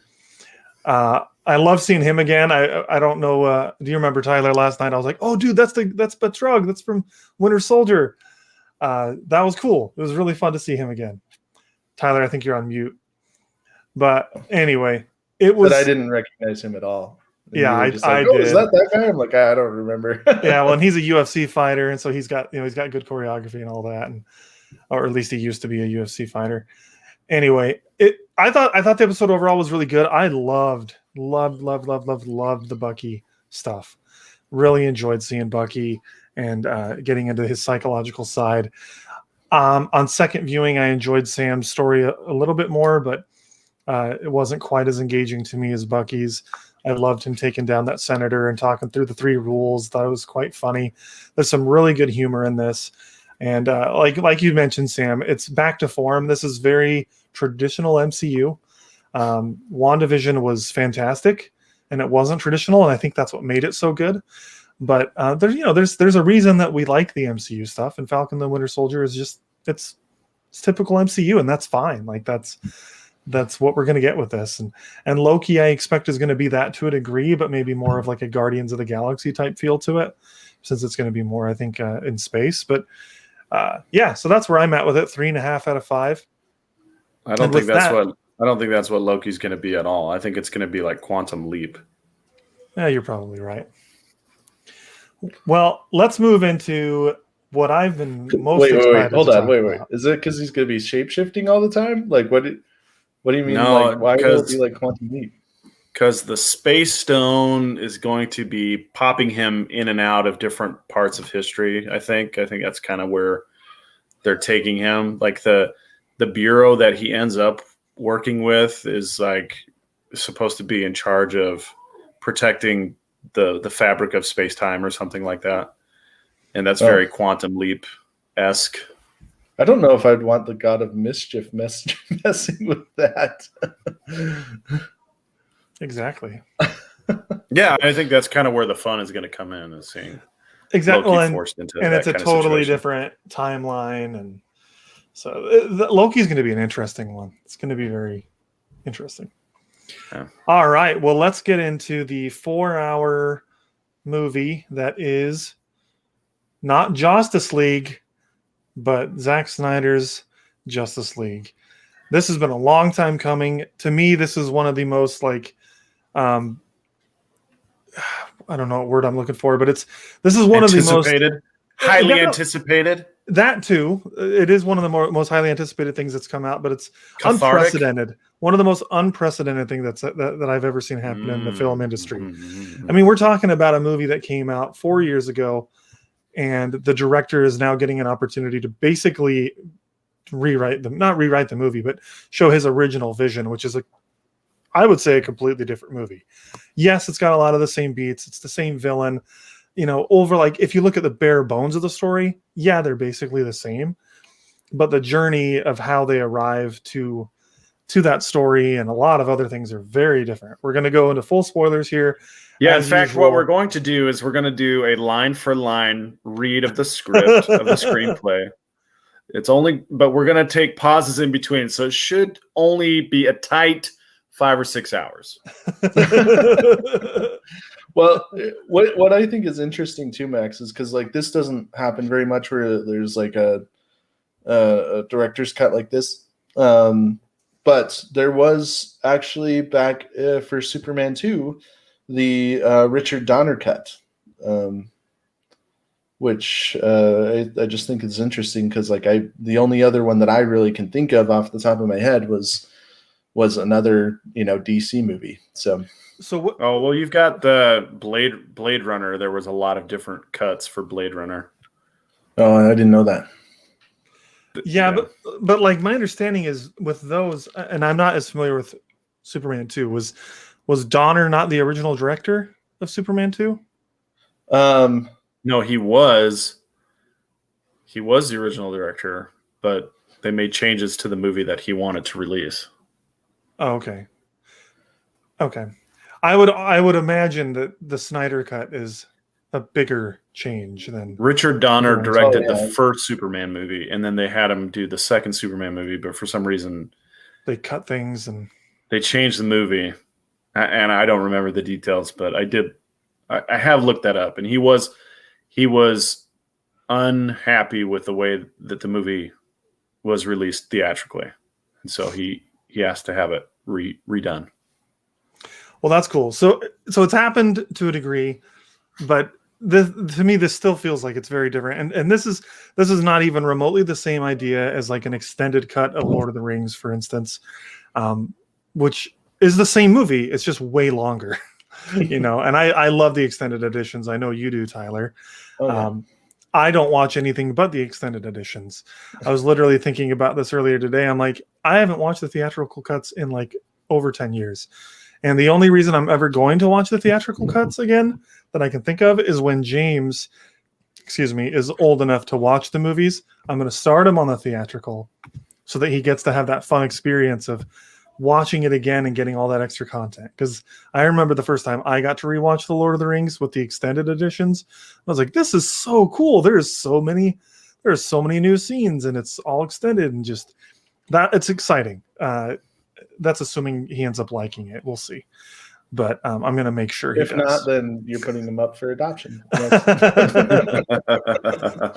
Speaker 1: I love seeing him again. I don't know. Do you remember Tyler last night? I was like, oh, dude, that's Batrog. That's from Winter Soldier. That was cool. It was really fun to see him again. Tyler, I think you're on mute. But anyway, it was.
Speaker 3: But I didn't recognize him at all. And
Speaker 1: yeah, I
Speaker 3: did.
Speaker 1: Is
Speaker 3: that guy? I'm like, I don't remember.
Speaker 1: Yeah, well, and he's a UFC fighter, and so he's got good choreography and all that, or at least he used to be a UFC fighter. Anyway, I thought the episode overall was really good. I loved the Bucky stuff. Really enjoyed seeing Bucky and getting into his psychological side. On second viewing, I enjoyed Sam's story a little bit more, but it wasn't quite as engaging to me as Bucky's. I loved him taking down that senator and talking through the 3 rules. Thought it was quite funny. There's some really good humor in this. And like you mentioned, Sam, it's back to form. This is very traditional MCU. WandaVision was fantastic, and it wasn't traditional, and I think that's what made it so good. But there's a reason that we like the MCU stuff, and Falcon the Winter Soldier is just it's typical MCU, and that's fine. Like that's what we're going to get with this. And Loki, I expect, is going to be that to a degree, but maybe more of like a Guardians of the Galaxy type feel to it, since it's going to be more, I think, in space. But so that's where I'm at with it. 3.5 out of 5.
Speaker 2: I don't think that's what Loki's going to be at all. I think it's going to be like Quantum Leap.
Speaker 1: Yeah, you're probably right. Well, let's move into what I've been most excited
Speaker 3: Hold on. Wait.
Speaker 1: about.
Speaker 3: Is it because he's going to be shape-shifting all the time? Like, what do you mean?
Speaker 2: No,
Speaker 3: like, why will it be like Quantum Leap?
Speaker 2: Because the Space Stone is going to be popping him in and out of different parts of history, I think. I think that's kind of where they're taking him. Like the bureau that he ends up working with is like supposed to be in charge of protecting the fabric of space-time or something like that. And that's very Quantum Leap-esque.
Speaker 3: I don't know if I'd want the God of Mischief messing with that.
Speaker 1: Exactly.
Speaker 2: Yeah, I think that's kind of where the fun is going to come in, is seeing
Speaker 1: exactly,
Speaker 2: Loki forced into
Speaker 1: and
Speaker 2: that
Speaker 1: it's a
Speaker 2: kind of
Speaker 1: totally
Speaker 2: situation.
Speaker 1: different timeline, and so Loki's going to be an interesting one. It's going to be very interesting.
Speaker 2: Yeah.
Speaker 1: All right, well, let's get into the 4-hour movie that is not Justice League, but Zack Snyder's Justice League. This has been a long time coming. To me, this is one of the most I don't know what word I'm looking for, but this is one of the most
Speaker 2: highly anticipated.
Speaker 1: That too, it is one of the most highly anticipated things that's come out, but it's
Speaker 2: Cathartic.
Speaker 1: unprecedented. One of the most unprecedented things that I've ever seen happen in the film industry. I mean, we're talking about a movie that came out 4 years ago, and the director is now getting an opportunity to basically not rewrite the movie, but show his original vision, which is I would say a completely different movie. Yes, it's got a lot of the same beats. It's the same villain. If you look at the bare bones of the story, yeah, they're basically the same. But the journey of how they arrive to to that story, and a lot of other things are very different. We're going to go into full spoilers here.
Speaker 2: Yeah, in
Speaker 1: as
Speaker 2: fact,
Speaker 1: usual.
Speaker 2: what we're going to do is we're going to do a line for line read of the script of the screenplay. But we're going to take pauses in between, so it should only be a tight 5 or 6 hours.
Speaker 3: Well, what I think is interesting too, Max, is because like this doesn't happen very much where there's like a director's cut like this. But there was actually back for Superman 2, the Richard Donner cut, which I just think is interesting because like the only other one that I really can think of off the top of my head was another DC movie.
Speaker 1: So what?
Speaker 2: Oh, well, you've got the Blade Runner. There was a lot of different cuts for Blade Runner.
Speaker 3: Oh, I didn't know that.
Speaker 1: Yeah. But like my understanding is with those, and I'm not as familiar with Superman 2, was Donner not the original director of Superman 2?
Speaker 2: No, he was the original director, but they made changes to the movie that he wanted to release.
Speaker 1: Oh, okay. I would imagine that the Snyder cut is a bigger change than
Speaker 2: Richard Donner directed
Speaker 3: yeah.
Speaker 2: the first Superman movie, and then they had him do the second Superman movie, but for some reason
Speaker 1: they cut things and
Speaker 2: they changed the movie. And I don't remember the details, but I have looked that up, and he was unhappy with the way that the movie was released theatrically, and so he asked to have it redone.
Speaker 1: Well, that's cool. So it's happened to a degree, but to me, this still feels like it's very different. And this is not even remotely the same idea as like an extended cut of Lord of the Rings, for instance, which is the same movie. It's just way longer, And I love the extended editions. I know you do, Tyler.
Speaker 3: Oh, yeah.
Speaker 1: I don't watch anything but the extended editions. I was literally thinking about this earlier today. I'm like, I haven't watched the theatrical cuts in like over 10 years. And the only reason I'm ever going to watch the theatrical cuts again that I can think of is when James, is old enough to watch the movies. I'm going to start him on the theatrical so that he gets to have that fun experience of watching it again and getting all that extra content. Because I remember the first time I got to rewatch The Lord of the Rings with the extended editions, I was like, this is so cool. There's so many new scenes and it's all extended and just that it's exciting. That's assuming he ends up liking it. We'll see. But I'm going to make sure he does.
Speaker 3: If not, then you're putting him up for adoption.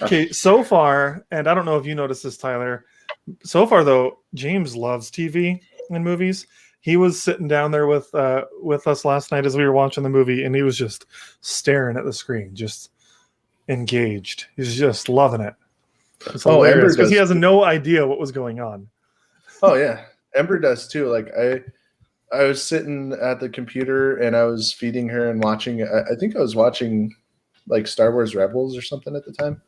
Speaker 1: Okay, so far, and I don't know if you noticed this, Tyler, so far, though, James loves TV and movies. He was sitting down there with us last night as we were watching the movie, and he was just staring at the screen, just engaged. He's just loving it. It's hilarious because he has no idea what was going on.
Speaker 3: Oh, yeah. Ember does too. Like I was sitting at the computer and I was feeding her and watching. I think I was watching like Star Wars Rebels or something at the time,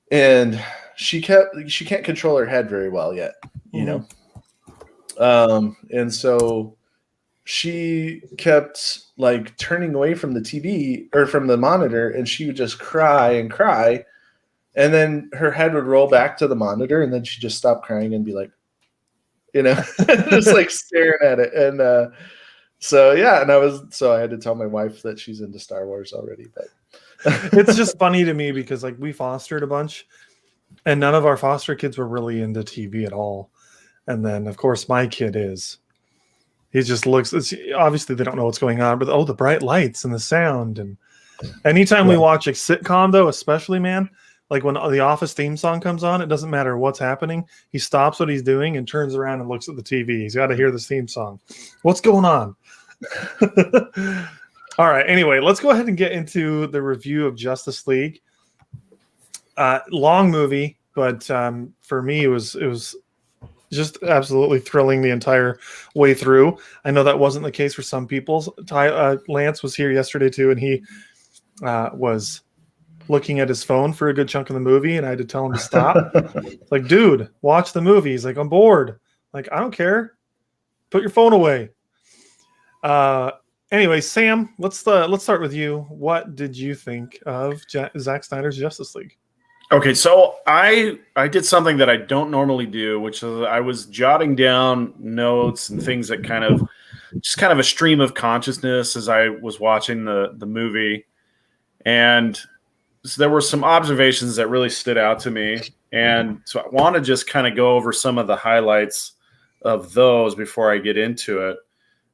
Speaker 3: and she can't control her head very well yet, and so she kept like turning away from the TV or from the monitor, and she would just cry and cry, and then her head would roll back to the monitor, and then she'd just stop crying and be like, just like staring at it. And so yeah, and I had to tell my wife that she's into Star Wars already. But
Speaker 1: it's just funny to me because like we fostered a bunch and none of our foster kids were really into TV at all. And then of course my kid is. He just looks, obviously they don't know what's going on, but the bright lights and the sound. And anytime we watch a sitcom though, especially, man, like when the Office theme song comes on, it doesn't matter what's happening. He stops what he's doing and turns around and looks at the TV. He's got to hear this theme song. What's going on? All right. Anyway, let's go ahead and get into the review of Justice League. Long movie, but for me, it was just absolutely thrilling the entire way through. I know that wasn't the case for some people. Lance was here yesterday too, and he was looking at his phone for a good chunk of the movie, and I had to tell him to stop. Like, dude, watch the movie. He's like, I'm bored. Like, I don't care. Put your phone away. Anyway, Sam, let's start with you. What did you think of Zack Snyder's Justice League?
Speaker 2: Okay, so I did something that I don't normally do, which is I was jotting down notes and things that kind of just kind of a stream of consciousness as I was watching the movie. And so there were some observations that really stood out to me. And so I want to just kind of go over some of the highlights of those before I get into it,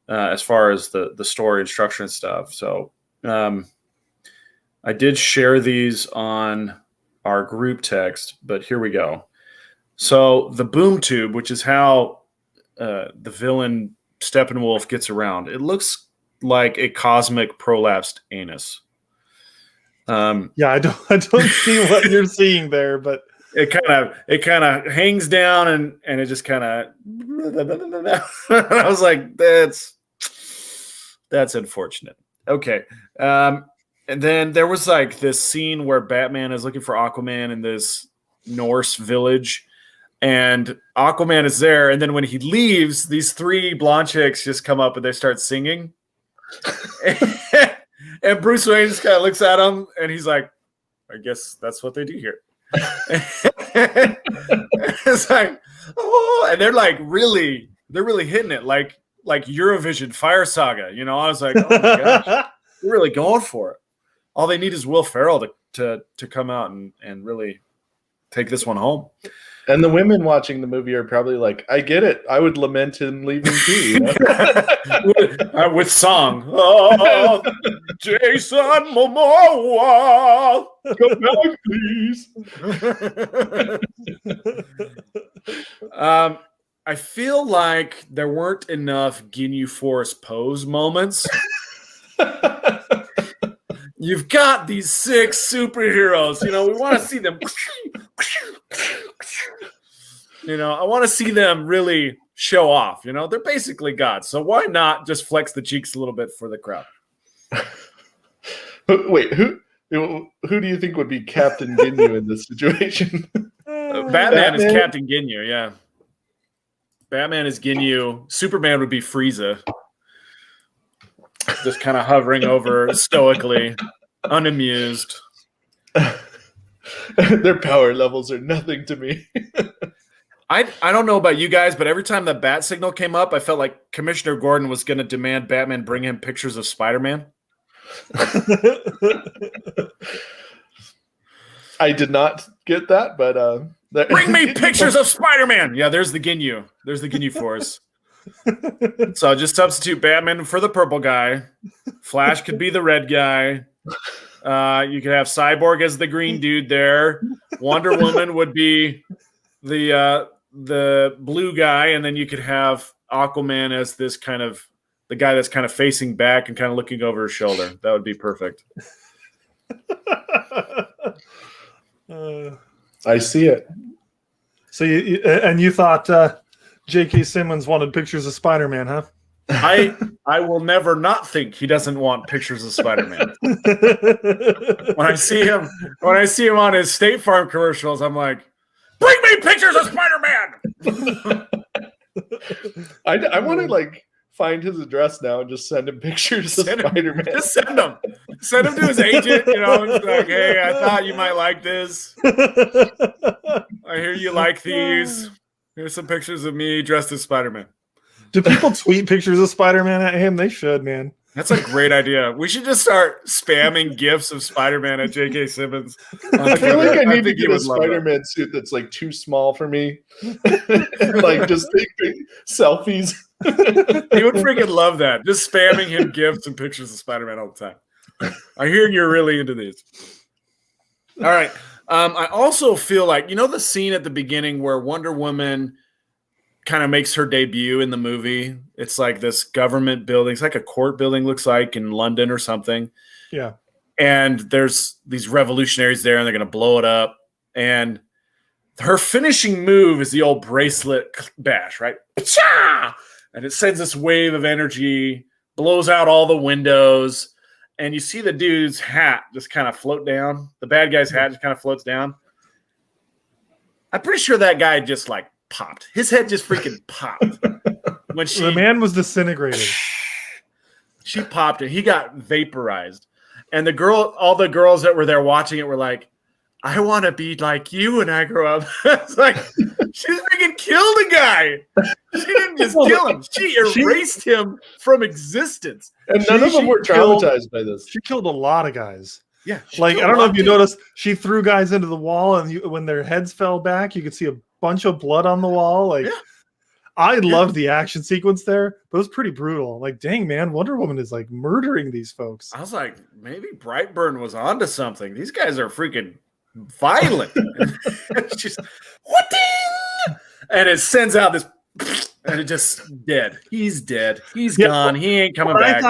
Speaker 2: as far as the story and structure and stuff. So I did share these on our group text, but here we go. So the boom tube, which is how the villain Steppenwolf gets around, it looks like a cosmic prolapsed anus.
Speaker 1: Yeah, I don't see what you're seeing there, but
Speaker 2: it kind of hangs down and it just kind of. I was like, that's unfortunate. Okay. And then there was like this scene where Batman is looking for Aquaman in this Norse village, and Aquaman is there. And then when he leaves, these three blonde chicks just come up and they start singing. And Bruce Wayne just kind of looks at him and he's like, I guess that's what they do here. It's like, oh, and they're really hitting it like Eurovision Fire Saga. You know, I was like, oh my gosh, they're really going for it. All they need is Will Ferrell to come out and really take this one home.
Speaker 3: And the women watching the movie are probably like, I get it. I would lament him leaving too. You know?
Speaker 2: with song. Oh, Jason Momoa, come back, please. I feel like there weren't enough Ginyu Force pose moments. You've got these 6 superheroes. You know, we want to see them. You know, I want to see them really show off. You know, they're basically gods. So why not just flex the cheeks a little bit for the crowd?
Speaker 3: Wait, who do you think would be Captain Ginyu in this situation?
Speaker 2: Batman is Captain Ginyu, yeah. Batman is Ginyu. Superman would be Frieza. Just kind of hovering over stoically, unamused.
Speaker 3: Their power levels are nothing to me.
Speaker 2: I don't know about you guys, but every time the bat signal came up, I felt like Commissioner Gordon was going to demand Batman bring him pictures of Spider-Man.
Speaker 3: I did not get that, but
Speaker 2: bring me pictures of Spider-Man. Yeah, there's the Ginyu. There's the Ginyu Force. So I'll just substitute Batman for the purple guy. Flash could be the red guy. You could have Cyborg as the green dude there. Wonder Woman would be the blue guy, and then you could have Aquaman as this kind of the guy that's kind of facing back and kind of looking over his shoulder. That would be perfect.
Speaker 3: I see it.
Speaker 1: So you thought J.K. Simmons wanted pictures of Spider-Man, huh?
Speaker 2: I will never not think he doesn't want pictures of Spider-Man. When I see him on his State Farm commercials, I'm like, bring me pictures of Spider-Man.
Speaker 3: I want to like find his address now and just send him pictures of Spider-Man.
Speaker 2: Just send him. Send him to his agent, you know, and like, hey, I thought you might like this. I hear you like these. Here's some pictures of me dressed as Spider-Man.
Speaker 1: Do people tweet pictures of Spider-Man at him? They should, man.
Speaker 2: That's a great idea. We should just start spamming GIFs of Spider-Man at J.K. Simmons.
Speaker 3: I feel like I need to get a Spider-Man suit that's like too small for me. Like just take selfies.
Speaker 2: He would freaking love that. Just spamming him GIFs and pictures of Spider-Man all the time. I hear you're really into these. All right. I also feel like, you know, the scene at the beginning where Wonder Woman kind of makes her debut in the movie. It's like this government building. It's like a court building, looks like, in London or something.
Speaker 1: Yeah. And
Speaker 2: there's these revolutionaries there, and they're going to blow it up. And her finishing move is the old bracelet bash, right? And it sends this wave of energy, blows out all the windows, and you see the dude's hat just kind of float down. The bad guy's hat just kind of floats down. I'm pretty sure that guy just like popped. His head just freaking popped. When
Speaker 1: the man was disintegrated.
Speaker 2: She popped and he got vaporized. And all the girls that were there watching it were like, I want to be like you when I grow up. It's like, she freaking killed a guy. She didn't just kill him. She erased him from existence.
Speaker 3: And none of them were traumatized by this.
Speaker 1: She killed a lot of guys.
Speaker 2: Yeah.
Speaker 1: Like, I don't know if you noticed, she threw guys into the wall, and when their heads fell back, you could see a bunch of blood on the wall. Like, I loved the action sequence there, but it was pretty brutal. Like, dang, man, Wonder Woman is like murdering these folks.
Speaker 2: I was like, maybe Brightburn was onto something. These guys are freaking violent. She's, what? And it sends out this, and it just dead. He's dead. He's gone. He ain't coming back.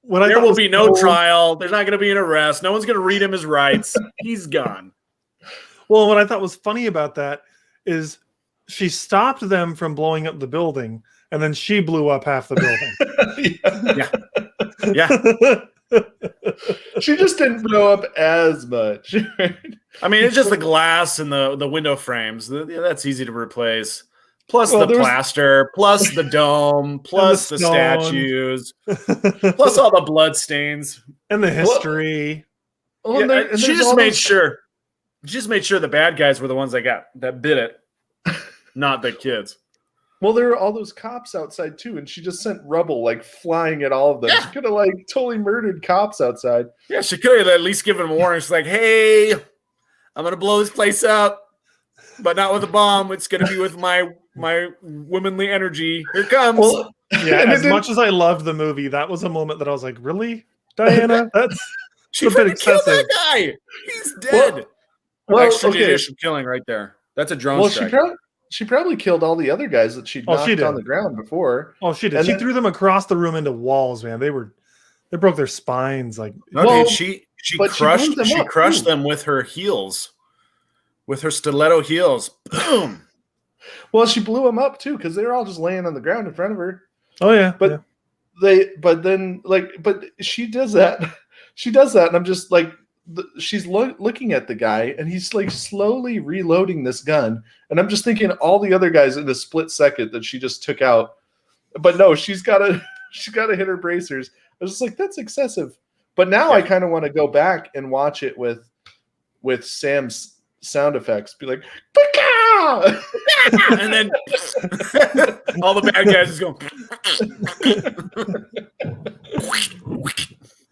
Speaker 2: There will be no trial. There's not going to be an arrest. No one's going to read him his rights. He's gone.
Speaker 1: Well, what I thought was funny about that is she stopped them from blowing up the building, and then she blew up half the building.
Speaker 2: Yeah.
Speaker 3: She just didn't blow up as much.
Speaker 2: I mean, it's just the glass and the window frames. That's easy to replace. Plus the plaster, plus the dome, plus the statues, plus all the blood stains.
Speaker 1: And the history.
Speaker 2: She just made sure the bad guys were the ones that bit it, not the kids.
Speaker 3: Well, there were all those cops outside too, and she just sent rubble like flying at all of them. She could have like totally murdered cops outside.
Speaker 2: Yeah, she could have at least given them warning. She's like, "Hey, I'm gonna blow this place up, but not with a bomb. It's gonna be with my womanly energy. Here it comes."
Speaker 3: Well,
Speaker 1: as much as I loved the movie, that was a moment that I was like, "Really, Diana? That's
Speaker 2: she freaking killed that guy. He's dead." Extrajudicial killing right there. That's a drone strike.
Speaker 3: She probably killed all the other guys that she'd knocked on the ground before.
Speaker 1: Oh, she did. And she threw them across the room into walls, man. They broke their spines. Like,
Speaker 2: she crushed them with her heels, with her stiletto heels. Boom.
Speaker 3: Well, she blew them up too because they were all just laying on the ground in front of her.
Speaker 1: Oh yeah,
Speaker 3: but she does that. She does that, and I'm just like, she's looking at the guy, and he's like slowly reloading this gun, and I'm just thinking all the other guys in a split second that she just took out. But no, she's got to hit her bracers. I was just like, that's excessive. But now I kind of want to go back and watch it with Sam's sound effects. Be like, Paka!
Speaker 2: And then all the bad guys just go.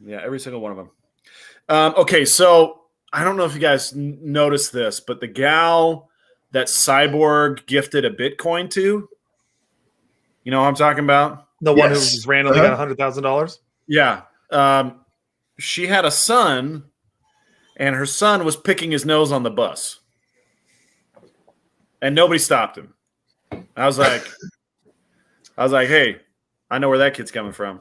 Speaker 2: Yeah, every single one of them. Okay, so I don't know if you guys noticed this, but the gal that Cyborg gifted a Bitcoin to, you know what I'm talking about?
Speaker 1: The one who just randomly got $100,000?
Speaker 2: Yeah. She had a son, and her son was picking his nose on the bus. And nobody stopped him. I was like, hey, I know where that kid's coming from.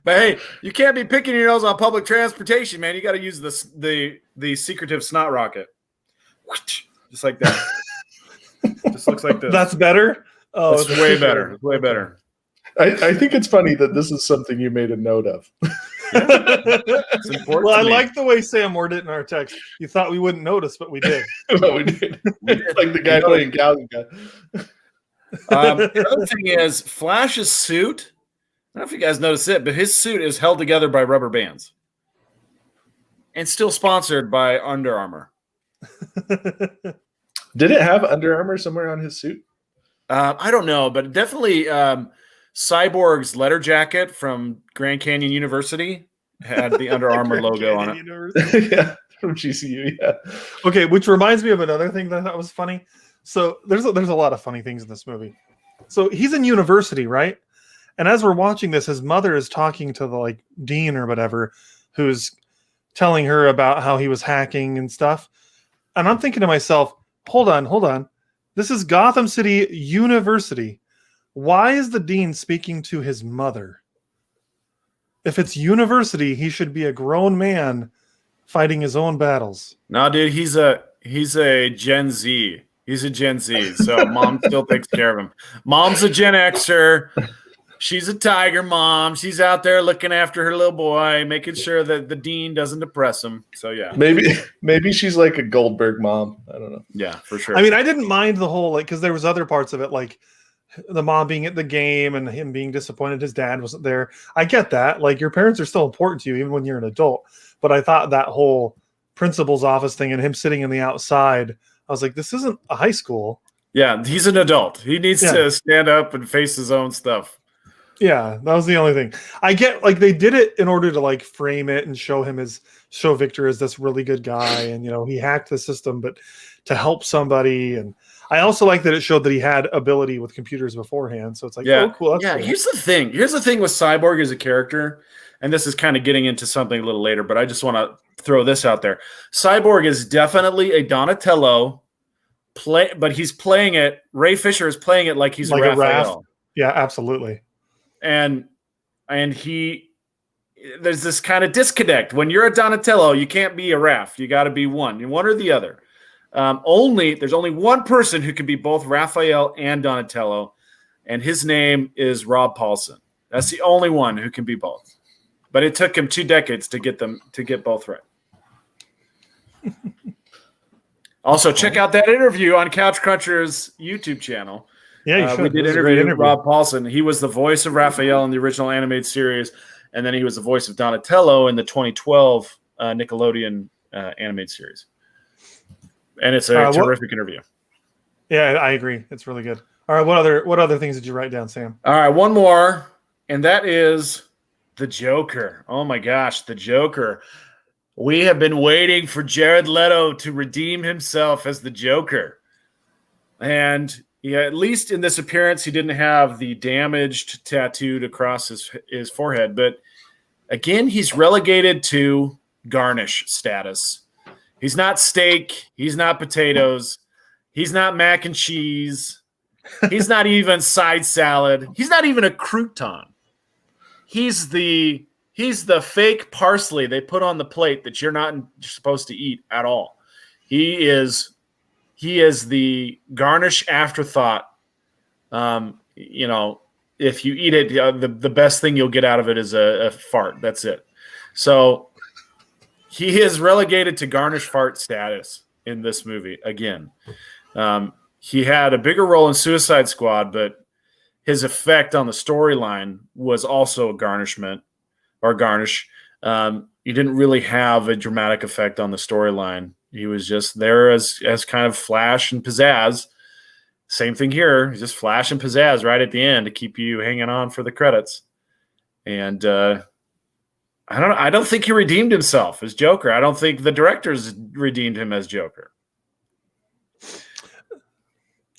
Speaker 2: But hey, you can't be picking your nose on public transportation, man. You got to use the secretive snot rocket, just like that. Just looks like this.
Speaker 1: That's better. Oh,
Speaker 2: it's way better. It's way better.
Speaker 3: I think it's funny that this is something you made a note of.
Speaker 2: It's important.
Speaker 1: Well, I like the way Sam worded it in our text. You thought we wouldn't notice, but we did.
Speaker 3: But we did. Like the guy playing Galaga.
Speaker 2: The other thing is Flash's suit. I don't know if you guys noticed it, but his suit is held together by rubber bands and still sponsored by Under Armour.
Speaker 3: Did it have Under Armour somewhere on his suit?
Speaker 2: I don't know, but definitely Cyborg's letter jacket from Grand Canyon University had the Under Armour logo on it.
Speaker 3: Yeah, from GCU, yeah.
Speaker 1: Okay, which reminds me of another thing that I thought was funny. So there's a lot of funny things in this movie. So he's in university, right? And as we're watching this, his mother is talking to the dean or whatever, who's telling her about how he was hacking and stuff. And I'm thinking to myself, hold on. This is Gotham City University. Why is the dean speaking to his mother? If it's university, he should be a grown man fighting his own battles.
Speaker 2: No, dude, he's a Gen Z. He's a Gen Z, so mom still takes care of him. Mom's a Gen Xer. She's a tiger mom. She's out there looking after her little boy, making sure that the dean doesn't depress him. So, yeah.
Speaker 3: Maybe she's like a Goldberg mom. I don't know.
Speaker 2: Yeah, for sure.
Speaker 1: I mean, I didn't mind the whole, because there was other parts of it, like the mom being at the game and him being disappointed his dad wasn't there. I get that. Like, your parents are still important to you, even when you're an adult. But I thought that whole principal's office thing and him sitting in the outside, I was like, this isn't a high school.
Speaker 2: Yeah, he's an adult. He needs to stand up and face his own stuff.
Speaker 1: Yeah, that was the only thing. I get like they did it in order to like frame it and show Victor as this really good guy, and he hacked the system, but to help somebody. And I also like that it showed that he had ability with computers beforehand. So it's like, oh, cool. That's cool.
Speaker 2: Here's the thing. Here's the thing with Cyborg as a character, and this is kind of getting into something a little later, but I just want to throw this out there. Cyborg is definitely a Donatello but he's playing it. Ray Fisher is playing it like he's like a Raphael.
Speaker 1: Yeah, absolutely.
Speaker 2: And there's this kind of disconnect. When you're a Donatello, you can't be a Raph. You got to be one or the other. There's only one person who can be both Raphael and Donatello, and his name is Rob Paulson. That's the only one who can be both. But it took him 2 decades to get both right. Also, check out that interview on Couch Cruncher's YouTube channel.
Speaker 1: Yeah, you should.
Speaker 2: We did interview Rob Paulson. He was the voice of Raphael in the original animated series, and then he was the voice of Donatello in the 2012 Nickelodeon animated series. And it's a terrific interview.
Speaker 1: Yeah, I agree. It's really good. All right, what other things did you write down, Sam?
Speaker 2: All right, one more, and that is the Joker. Oh my gosh, the Joker. We have been waiting for Jared Leto to redeem himself as the Joker. And at least in this appearance, he didn't have the damaged tattooed across his forehead. But again, he's relegated to garnish status. He's not steak. He's not potatoes. He's not mac and cheese. He's not even side salad. He's not even a crouton. He's the fake parsley they put on the plate that you're not supposed to eat at all. He is the garnish afterthought. If you eat it, the best thing you'll get out of it is a fart. That's it. So he is relegated to garnish fart status in this movie again. He had a bigger role in Suicide Squad, but his effect on the storyline was also a garnishment. Or garnish. He didn't really have a dramatic effect on the storyline. He was just there as kind of flash and pizzazz. Same thing here. He's just flash and pizzazz right at the end to keep you hanging on for the credits. And I don't think he redeemed himself as Joker. I don't think the directors redeemed him as Joker.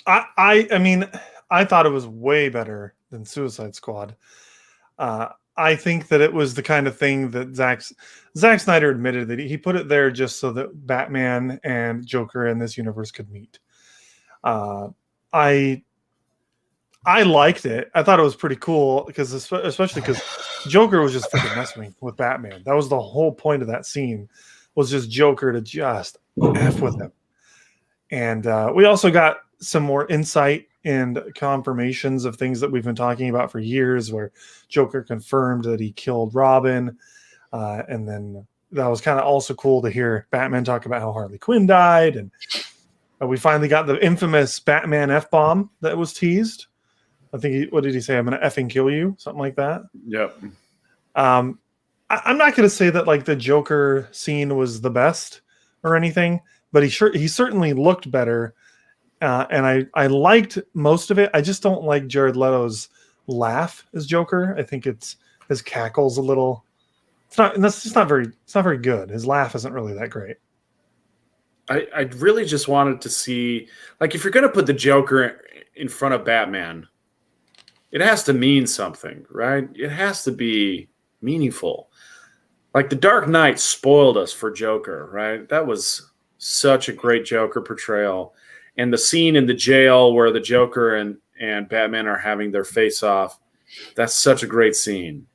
Speaker 1: I mean, I thought it was way better than Suicide Squad. I think that it was the kind of thing that Zack Snyder admitted that he put it there just so that Batman and Joker in this universe could meet. I liked it. I thought it was pretty cool especially because Joker was just freaking messing with Batman. That was the whole point of that scene, was just Joker to just F with him. And we also got some more insight and confirmations of things that we've been talking about for years, where Joker confirmed that he killed Robin. And then that was kind of also cool to hear Batman talk about how Harley Quinn died. And we finally got the infamous Batman F-bomb that was teased. I think, what did he say? I'm going to effing kill you. Something like that.
Speaker 2: Yep.
Speaker 1: I'm not going to say that like the Joker scene was the best or anything, but he certainly looked better. And I liked most of it. I just don't like Jared Leto's laugh as Joker. I think his cackle's a little. It's not very good. His laugh isn't really that great.
Speaker 2: I really just wanted to see, like, if you're going to put the Joker in front of Batman, it has to mean something, right? It has to be meaningful. Like The Dark Knight spoiled us for Joker, right? That was such a great Joker portrayal. And the scene in the jail where the Joker and Batman are having their face-off, that's such a great scene.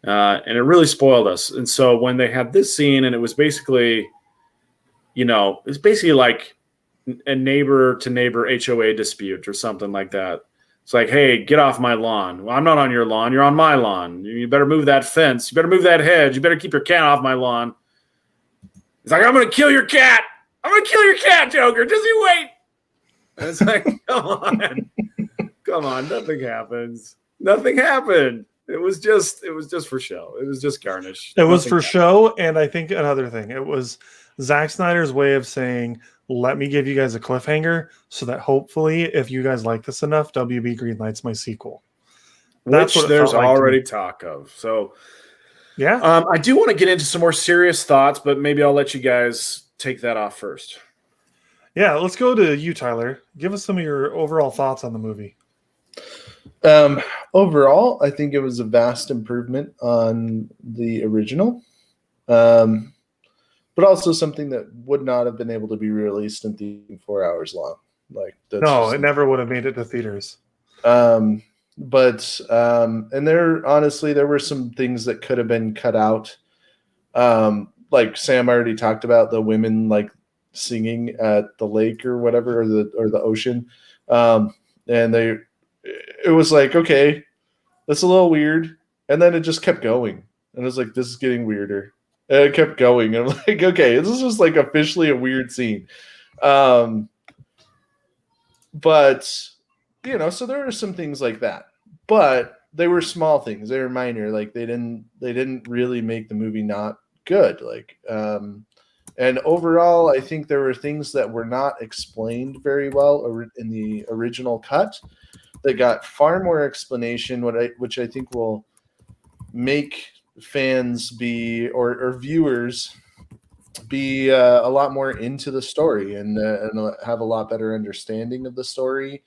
Speaker 2: And it really spoiled us. And so when they had this scene, and it was basically, like a neighbor-to-neighbor HOA dispute or something like that. It's like, hey, get off my lawn. Well, I'm not on your lawn. You're on my lawn. You better move that fence. You better move that hedge. You better keep your cat off my lawn. It's like, I'm going to kill your cat. I'm going to kill your cat, Joker. Just you wait. And it's like, come on. Nothing happens. Nothing happened. It was just for show. It was just garnish.
Speaker 1: It was
Speaker 2: Nothing
Speaker 1: for
Speaker 2: else.
Speaker 1: show, and I think another thing, it was Zack Snyder's way of saying, let me give you guys a cliffhanger so that hopefully, if you guys like this enough, WB greenlights my sequel. That's
Speaker 2: Which
Speaker 1: what it
Speaker 2: there's
Speaker 1: felt like to
Speaker 2: already
Speaker 1: me.
Speaker 2: talk of. So
Speaker 1: Yeah.
Speaker 2: I do want to get into some more serious thoughts, but maybe I'll let you guys take that off first.
Speaker 1: Yeah, let's go to you, Tyler. Give us some of your overall thoughts on the movie.
Speaker 3: Overall, I think it was a vast improvement on the original, but also something that would not have been able to be released in 4 hours long. Like that's
Speaker 1: No, it never would have made it to theaters.
Speaker 3: and there were some things that could have been cut out. Like Sam already talked about the women like singing at the lake or whatever, or the ocean. And it was like, okay, that's a little weird. And then it just kept going. And I was like, this is getting weirder. And it kept going. And I'm like, okay, this is just like officially a weird scene. But so there are some things like that. But they were small things. They were minor. Like they didn't really make the movie not good. And overall, I think there were things that were not explained very well in the original cut that got far more explanation, which I think will make fans or viewers be a lot more into the story and have a lot better understanding of the story.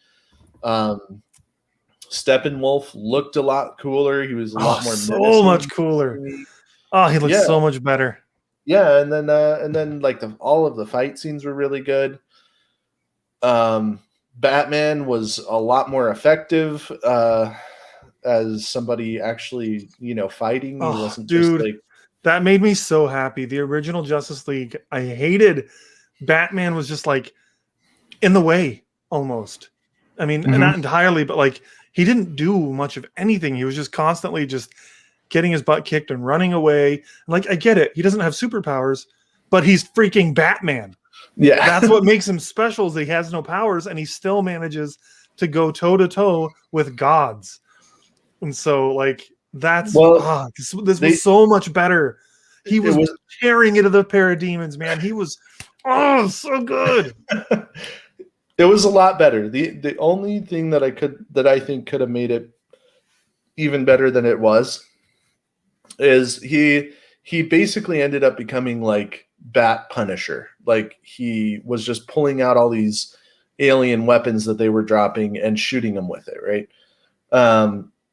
Speaker 3: Steppenwolf looked a lot cooler. He was a lot more
Speaker 1: so much cooler. Oh, he looked so much better.
Speaker 3: Yeah, and then like all of the fight scenes were really good. Batman was a lot more effective as somebody actually, fighting. He wasn't
Speaker 1: dude,
Speaker 3: just like
Speaker 1: that made me so happy. The original Justice League, I hated Batman was just like in the way almost. I mean, not entirely, but like he didn't do much of anything. He was just constantly just getting his butt kicked and running away. Like, I get it. He doesn't have superpowers, but he's freaking Batman.
Speaker 3: Yeah.
Speaker 1: That's what makes him special is he has no powers and he still manages to go toe to toe with gods. And so like, this was so much better. He was tearing into the parademons, man. He was, so good.
Speaker 3: It was a lot better. The only thing that I think could have made it even better than it was is he basically ended up becoming like Bat Punisher. Like he was just pulling out all these alien weapons that they were dropping and shooting them with it, right?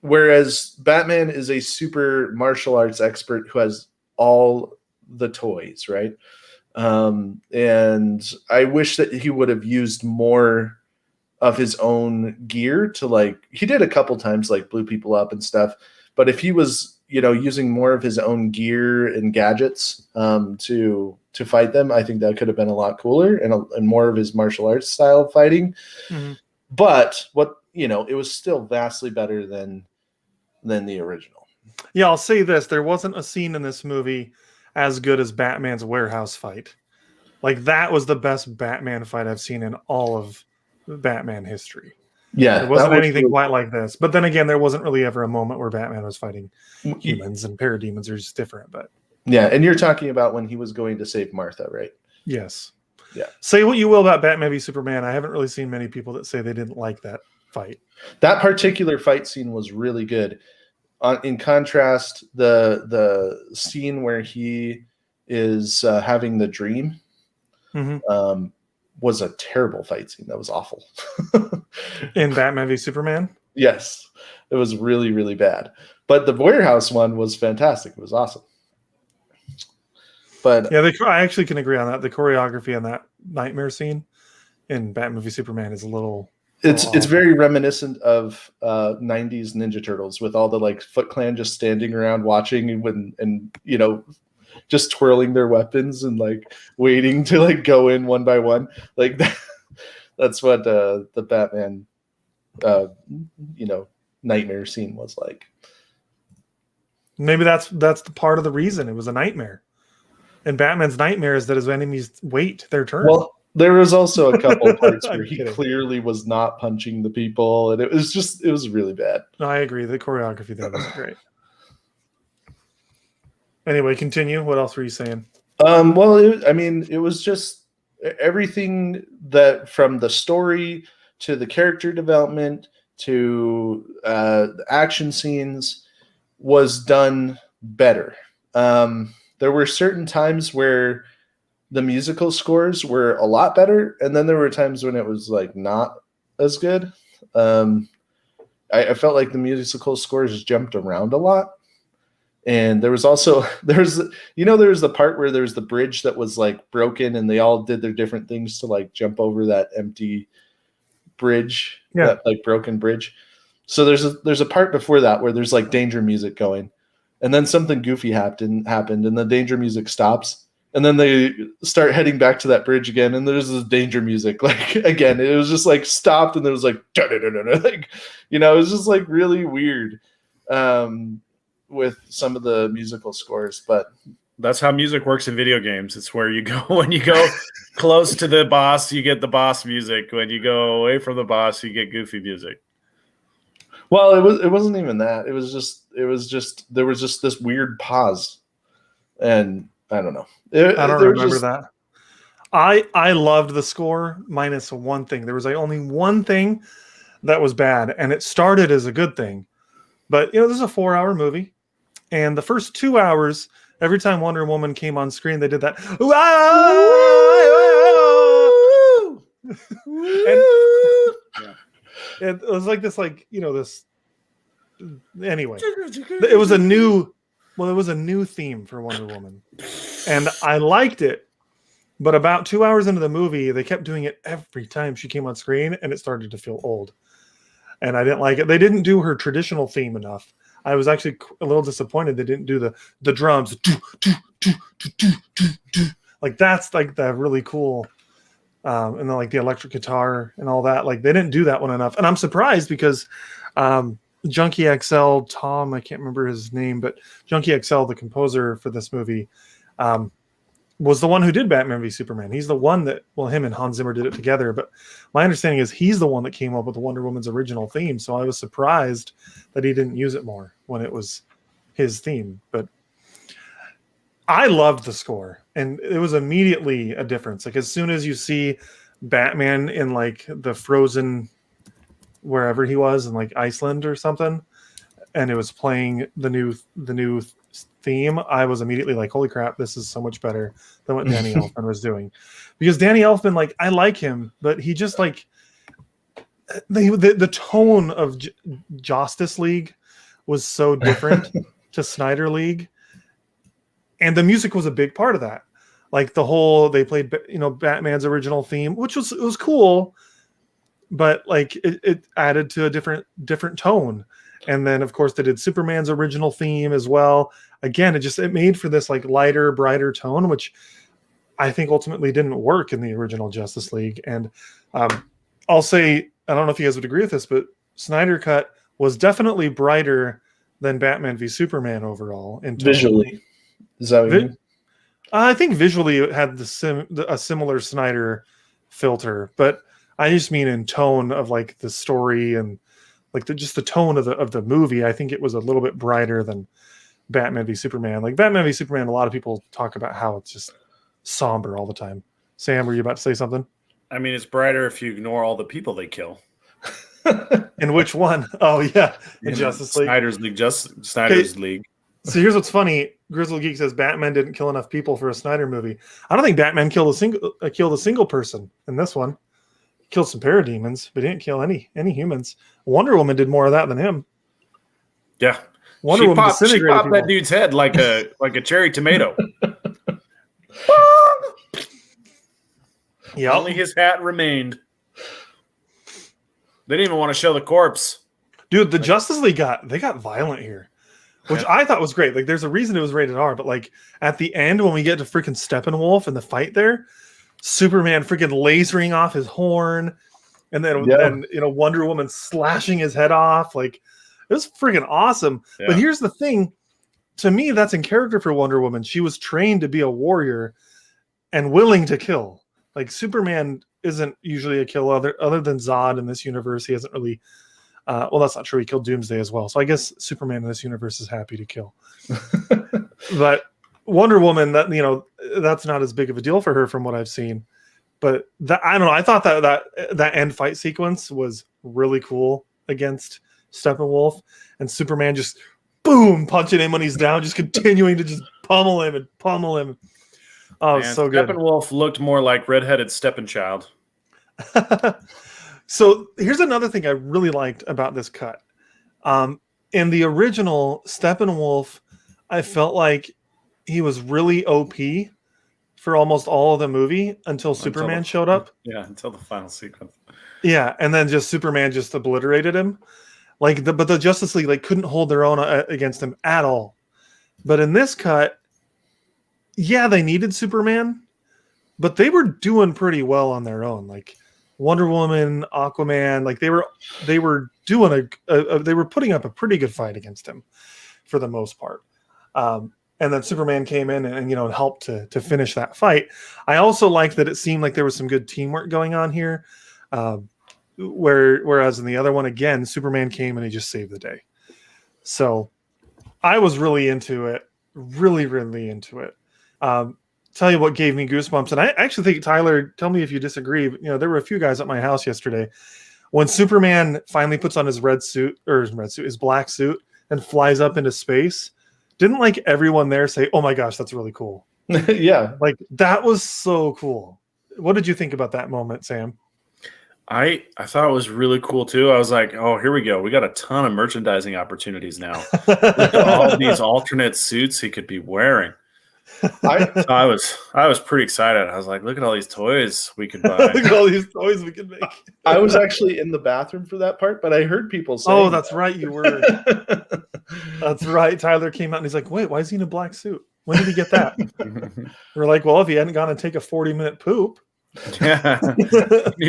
Speaker 3: Whereas Batman is a super martial arts expert who has all the toys, right? And I wish that he would have used more of his own gear to like, he did a couple times, like blew people up and stuff. But if he was, using more of his own gear and gadgets to fight them, I think that could have been a lot cooler and more of his martial arts style of fighting. Mm-hmm. But it was still vastly better than the original.
Speaker 1: Yeah, I'll say this. There wasn't a scene in this movie as good as Batman's warehouse fight. Like that was the best Batman fight I've seen in all of Batman history.
Speaker 3: Yeah,
Speaker 1: there wasn't anything quite like this. But then again, there wasn't really ever a moment where Batman was fighting humans and parademons are just different. But
Speaker 3: yeah, and you're talking about when he was going to save Martha, right?
Speaker 1: Yes.
Speaker 3: Yeah.
Speaker 1: Say what you will about Batman v Superman. I haven't really seen many people that say they didn't like that fight.
Speaker 3: That particular fight scene was really good. In contrast, the scene where he is having the dream was a terrible fight scene. That was awful.
Speaker 1: In Batman v Superman?
Speaker 3: Yes. It was really, really bad. But the warehouse one was fantastic. It was awesome. But
Speaker 1: yeah, I actually can agree on that. The choreography on that nightmare scene in Batman v Superman is a little...
Speaker 3: It's very reminiscent of 90s Ninja Turtles with all the like Foot Clan just standing around watching and just twirling their weapons and like waiting to like go in one by one. Like that's what the Batman nightmare scene was like.
Speaker 1: Maybe that's the part of the reason it was a nightmare. And Batman's nightmare is that his enemies wait their turn.
Speaker 3: Well, There was also a couple parts
Speaker 1: I'm
Speaker 3: where he
Speaker 1: kidding.
Speaker 3: clearly was not punching the people, and it was really bad.
Speaker 1: No, I agree. The choreography there wasn't great. Anyway, continue. What else were you saying?
Speaker 3: Well, it was just everything that from the story to the character development to the action scenes was done better. There were certain times where the musical scores were a lot better, and then there were times when it was like not as good. I felt like the musical scores jumped around a lot. And there was the part where there was the bridge that was like broken and they all did their different things to like jump over that empty bridge, that like broken bridge. So there's a part before that where there's like danger music going, and then something goofy happened and the danger music stops, and then they start heading back to that bridge again, and there's this danger music like again. It was just like stopped, and there was like like, it was just like really weird. With some of the musical scores, but
Speaker 2: that's how music works in video games. It's where you go when you go close to the boss, you get the boss music. When you go away from the boss, you get goofy music.
Speaker 3: Well, it wasn't even that. It was just there was just this weird pause, and I don't know.
Speaker 1: I don't remember that. I loved the score minus one thing. There was like only one thing that was bad, and it started as a good thing. But this is a 4-hour movie. And the first 2 hours, every time Wonder Woman came on screen, they did that. And it was like this, this. Anyway, it was a new theme for Wonder Woman, and I liked it. But about 2 hours into the movie, they kept doing it every time she came on screen, and it started to feel old. And I didn't like it. They didn't do her traditional theme enough. I was actually a little disappointed they didn't do the drums. Like that's like the really cool, and then like the electric guitar and all that. Like they didn't do that one enough. And I'm surprised because Junkie XL, Tom, I can't remember his name, but Junkie XL, the composer for this movie, was the one who did Batman v Superman. He's the one that, him and Hans Zimmer did it together. But my understanding is he's the one that came up with the Wonder Woman's original theme. So I was surprised that he didn't use it more when it was his theme. But I loved the score, and it was immediately a difference. Like as soon as you see Batman in like the frozen, wherever he was in like Iceland or something, and it was playing the new theme, I was immediately like, holy crap, this is so much better than what Danny Elfman was doing. Because Danny Elfman, like, I like him, but he just like the tone of Justice League was so different to Snyder League, and the music was a big part of that. Like they played Batman's original theme, which was cool, but like it added to a different tone. And then, of course, they did Superman's original theme as well. Again, it made for this like lighter, brighter tone, which I think ultimately didn't work in the original Justice League. And I'll say, I don't know if you guys would agree with this, but Snyder Cut was definitely brighter than Batman v Superman overall. In tone.
Speaker 3: Visually, is that what you mean?
Speaker 1: I think visually it had a similar Snyder filter, but I just mean in tone of like the story and like just the tone of the movie. I think it was a little bit brighter than Batman v Superman. Like Batman v Superman, a lot of people talk about how it's just somber all the time. Sam, were you about to say something?
Speaker 2: I mean, it's brighter if you ignore all the people they kill.
Speaker 1: In which one? Oh yeah, in Justice League.
Speaker 2: Snyder's League.
Speaker 1: So here's what's funny. Grizzly Geek says Batman didn't kill enough people for a Snyder movie. I don't think Batman killed a single person in this one. He killed some parademons, but he didn't kill any humans. Wonder Woman did more of that than him.
Speaker 2: Yeah,
Speaker 1: Wonder Woman
Speaker 2: she popped that dude's head like a cherry tomato.
Speaker 1: Yeah,
Speaker 2: only his hat remained. They didn't even want to show the corpse.
Speaker 1: Dude, the Justice League got violent here, which I thought was great. Like, there's a reason it was rated R, but like at the end when we get to freaking Steppenwolf and the fight there, Superman freaking lasering off his horn, and then Wonder Woman slashing his head off. Like, it was freaking awesome. Yeah. But here's the thing: to me, that's in character for Wonder Woman. She was trained to be a warrior and willing to kill. Like Superman isn't usually a kill other than Zod in this universe. He hasn't really. Well, that's not true. He killed Doomsday as well. So I guess Superman in this universe is happy to kill. But Wonder Woman, that's not as big of a deal for her from what I've seen. But I don't know. I thought that end fight sequence was really cool against Steppenwolf, and Superman just boom punching him when he's down, just continuing to just pummel him. Oh,
Speaker 2: Man,
Speaker 1: so good.
Speaker 2: Steppenwolf looked more like redheaded Steppenchild.
Speaker 1: So here's another thing I really liked about this cut. In the original Steppenwolf, I felt like he was really OP for almost all of the movie until Superman showed up.
Speaker 2: Yeah, until the final sequence.
Speaker 1: Yeah, and then just Superman just obliterated him. But the Justice League couldn't hold their own against him at all. But in this cut, yeah, they needed Superman, but they were doing pretty well on their own. Like Wonder Woman, Aquaman, they were doing they were putting up a pretty good fight against him for the most part. And then Superman came in and helped to finish that fight. I also liked that it seemed like there was some good teamwork going on here. Whereas in the other one, again, Superman came and he just saved the day. So I was really into it, really, really into it. Tell you what gave me goosebumps, and I actually think, Tyler, tell me if you disagree. But, there were a few guys at my house yesterday when Superman finally puts on his his black suit and flies up into space. Didn't everyone there say, "Oh my gosh, that's really cool"?
Speaker 3: Yeah,
Speaker 1: that was so cool. What did you think about that moment, Sam?
Speaker 2: I thought it was really cool too. I was like, oh, here we go. We got a ton of merchandising opportunities now. Look at all these alternate suits he could be wearing. I was pretty excited. I was like, look at all these toys we could buy.
Speaker 1: Look at all these toys we could make.
Speaker 3: I was actually in the bathroom for that part, but I heard people say,
Speaker 1: "Oh, that's right, you were." That's right. Tyler came out and he's like, "Wait, why is he in a black suit? When did he get that?" We're like, "Well, if he hadn't gone to take a 40-minute poop."
Speaker 2: Yeah,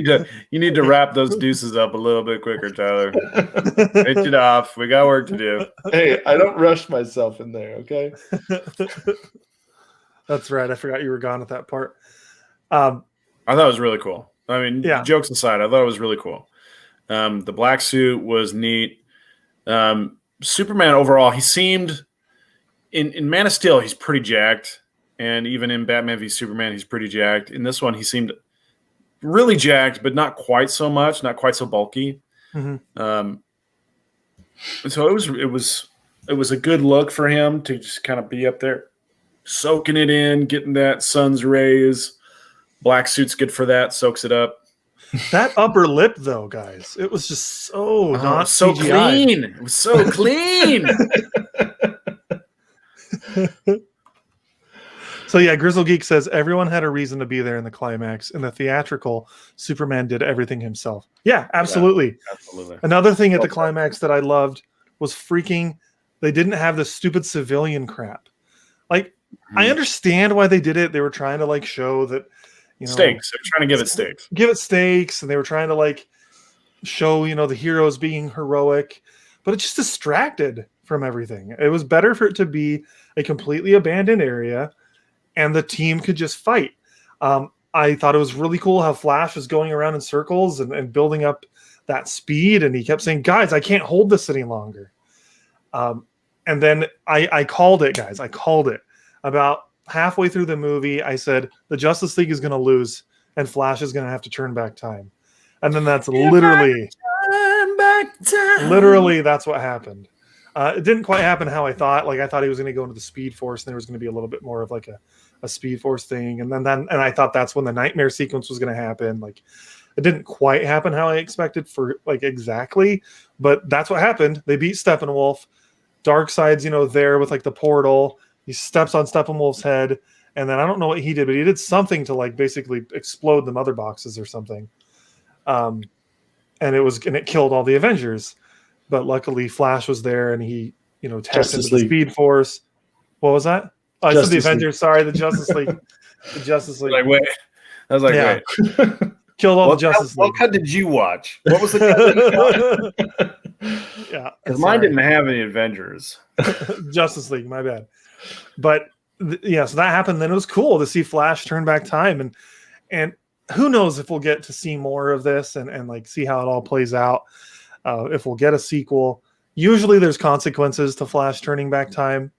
Speaker 2: you need to wrap those deuces up a little bit quicker, Tyler. Take it off. We got work to do.
Speaker 3: Hey, I don't rush myself in there, okay?
Speaker 1: That's right. I forgot you were gone at that part.
Speaker 2: I thought it was really cool. I mean,
Speaker 1: yeah.
Speaker 2: Jokes aside, I thought it was really cool. The black suit was neat. Superman overall, he seemed in Man of Steel, he's pretty jacked. And even in Batman v Superman, he's pretty jacked. In this one, he seemed really jacked, but not quite so much, not quite so bulky.
Speaker 1: Mm-hmm.
Speaker 2: So it was a good look for him to just kind of be up there, soaking it in, getting that sun's rays. Black suit's good for that, soaks it up.
Speaker 1: That upper lip, though, guys, it was just so not
Speaker 2: so
Speaker 1: CGI.
Speaker 2: clean. It was so clean.
Speaker 1: So yeah, Grizzle Geek says everyone had a reason to be there in the climax. In the theatrical, Superman did everything himself. Yeah, absolutely.
Speaker 2: Yeah, absolutely.
Speaker 1: Another thing at the climax that I loved was they didn't have the stupid civilian crap. I understand why they did it. They were trying to show that
Speaker 2: stakes. They're trying to give it stakes.
Speaker 1: Give it stakes, and they were trying to show the heroes being heroic, but it just distracted from everything. It was better for it to be a completely abandoned area and the team could just fight. I thought it was really cool how Flash was going around in circles and building up that speed, and he kept saying, "Guys, I can't hold this any longer." And then I called it, guys. I called it. About halfway through the movie, I said, the Justice League is going to lose, and Flash is going to have to turn back time. And then that's literally that's what happened. It didn't quite happen how I thought. I thought he was going to go into the Speed Force, and there was going to be a little bit more of a Speed Force thing. And then I thought that's when the nightmare sequence was going to happen. It didn't quite happen how I expected exactly, but that's what happened. They beat Steppenwolf. Darkseid's, there with the portal. He steps on Steppenwolf's head, and then I don't know what he did, but he did something to basically explode the mother boxes or something. And it killed all the Avengers. But luckily Flash was there, and he, tapped into the Speed Force. What was that? Oh, I said the Avengers. Sorry, the Justice League. The Justice League.
Speaker 2: Wait. I was like,
Speaker 1: yeah.
Speaker 2: Wait.
Speaker 1: Killed all the Justice League.
Speaker 2: What cut did you watch? What was the cut?
Speaker 1: Yeah,
Speaker 2: because mine didn't have any Avengers.
Speaker 1: Justice League, my bad. But so that happened. Then it was cool to see Flash turn back time, and who knows if we'll get to see more of this and like see how it all plays out. If we'll get a sequel, usually there's consequences to Flash turning back time.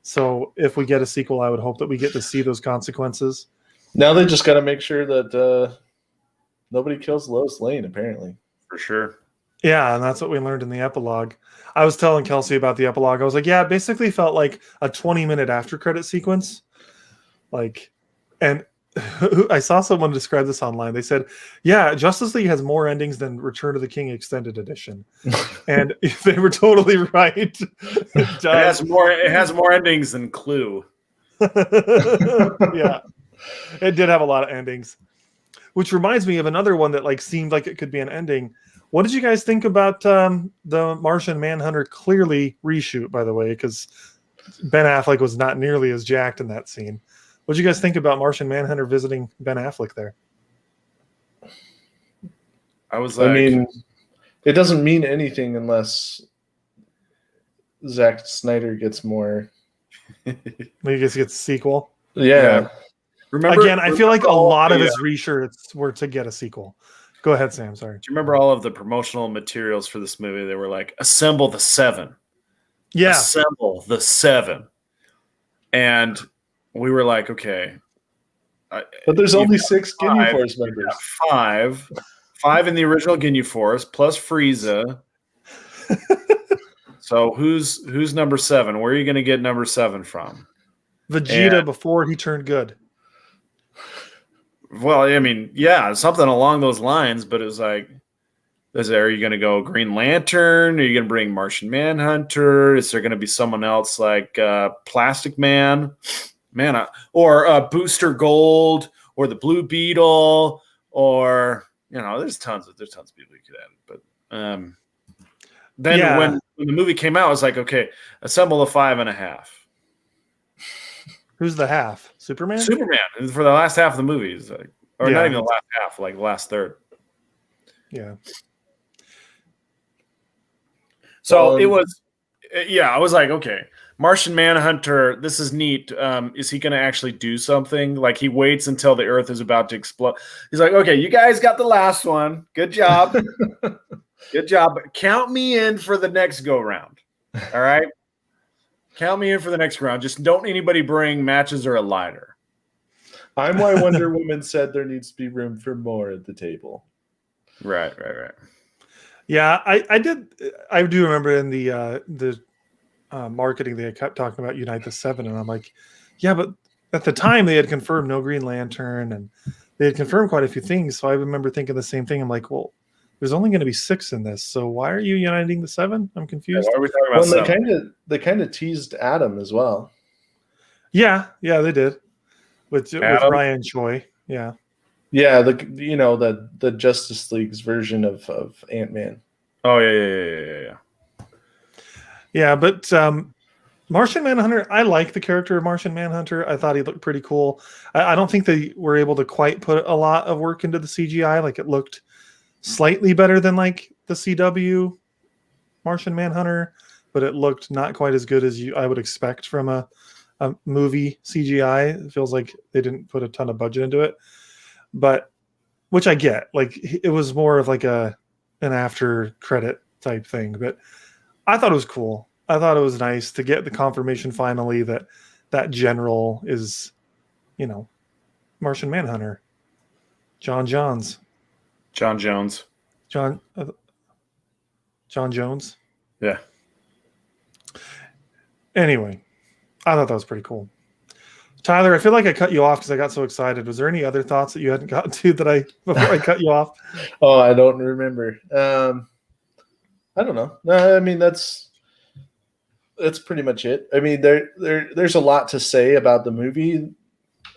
Speaker 1: So if we get a sequel, I would hope that we get to see those consequences.
Speaker 3: Now they just got to make sure that nobody kills Lois Lane, apparently.
Speaker 2: For sure.
Speaker 1: Yeah, and that's what we learned in the epilogue. I was telling Kelsey about the epilogue. I was like, yeah, it basically felt like a 20-minute after credit sequence. Like, and I saw someone describe this online. They said, yeah, Justice League has more endings than Return of the King Extended Edition. And they were totally right.
Speaker 2: It has more endings than Clue.
Speaker 1: Yeah. It did have a lot of endings. Which reminds me of another one that like seemed like it could be an ending. What did you guys think about the Martian Manhunter clearly reshoot, by the way, because Ben Affleck was not nearly as jacked in that scene. What did you guys think about Martian Manhunter visiting Ben Affleck there?
Speaker 2: I was like,
Speaker 3: I mean, it doesn't mean anything unless Zack Snyder gets more.
Speaker 1: Maybe gets a sequel.
Speaker 3: Yeah.
Speaker 1: Again, I feel like a lot of his reshoots were to get a sequel. Go ahead, Sam. Sorry.
Speaker 2: Do you remember all of the promotional materials for this movie? They were like, assemble the 7.
Speaker 1: Yeah.
Speaker 2: Assemble the 7. And we were like, okay.
Speaker 3: But there's only 6 Ginyu Force members.
Speaker 2: 5 in the original Ginyu Force, plus Frieza. So who's number 7? Where are you going to get number 7 from?
Speaker 1: Vegeta before he turned good.
Speaker 2: Well, I mean, yeah, something along those lines, but it was like, are you going to go Green Lantern? Are you going to bring Martian Manhunter? Is there going to be someone else like Plastic Man? Or Booster Gold, or the Blue Beetle, or there's tons of people you could add. But then when the movie came out, I was like, okay, assemble the 5.5.
Speaker 1: Who's the half? Superman?
Speaker 2: Superman for the last half of the movie, not even the last half, like the last third.
Speaker 1: Yeah.
Speaker 2: So it was, I was like, okay. Martian Manhunter, this is neat. Is he going to actually do something? Like he waits until the Earth is about to explode. He's like, okay, you guys got the last one. Good job. Good job. Count me in for the next go round. All right. Count me in for the next round. Just don't anybody bring matches or a lighter.
Speaker 3: I'm why Wonder Woman said there needs to be room for more at the table.
Speaker 2: Right.
Speaker 1: Yeah, I do remember in the marketing they kept talking about Unite the 7, and I'm like, yeah, but at the time they had confirmed no Green Lantern and they had confirmed quite a few things. So I remember thinking the same thing. I'm like, well, there's only going to be 6 in this, so why are you uniting the 7? I'm confused.
Speaker 2: Yeah, why are we talking about 7?
Speaker 3: They kind of teased Adam as well.
Speaker 1: Yeah, they did with Ryan Choi. Yeah,
Speaker 3: the Justice League's version of Ant-Man.
Speaker 2: Oh yeah.
Speaker 1: Yeah, but Martian Manhunter, I like the character of Martian Manhunter. I thought he looked pretty cool. I don't think they were able to quite put a lot of work into the CGI. Like it looked slightly better than like the CW Martian Manhunter, but it looked not quite as good as I would expect from a movie CGI. It feels like they didn't put a ton of budget into it, but which I get. Like it was more of like an after credit type thing, but I thought it was cool. I thought it was nice to get the confirmation finally that general is, Martian Manhunter, John Jones.
Speaker 2: Yeah.
Speaker 1: Anyway, I thought that was pretty cool. Tyler, I feel like I cut you off because I got so excited. Was there any other thoughts that you hadn't gotten to before I cut you off?
Speaker 3: Oh, I don't remember. I don't know. No, I mean that's pretty much it. I mean there's a lot to say about the movie,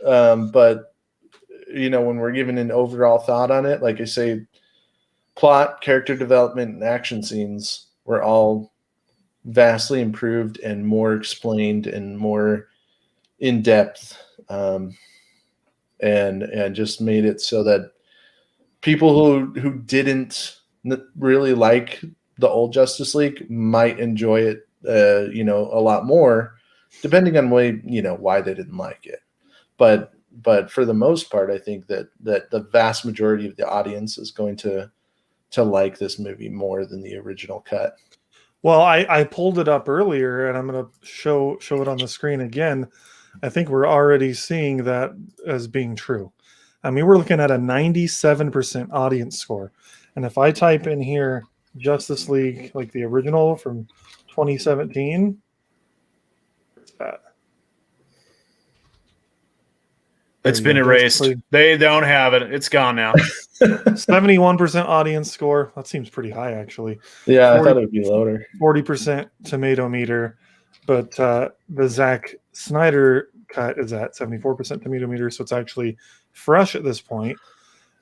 Speaker 3: but when we're giving an overall thought on it, like I say, plot, character development, and action scenes were all vastly improved and more explained and more in depth, and just made it so that people who didn't really like the old Justice League might enjoy it, a lot more, depending on why they didn't like it. But but for the most part, I think that the vast majority of the audience is going to like this movie more than the original cut.
Speaker 1: Well, I pulled it up earlier, and I'm going to show it on the screen again. I think we're already seeing that as being true. I mean, we're looking at a 97% audience score. And if I type in here Justice League, like the original from 2017, where's that?
Speaker 2: It's been erased. They don't have it. It's gone now.
Speaker 1: 71% audience score. That seems pretty high, actually.
Speaker 3: Yeah, 40, I thought it would be lower.
Speaker 1: 40% tomato meter. But the Zack Snyder cut is at 74% tomato meter, so it's actually fresh at this point.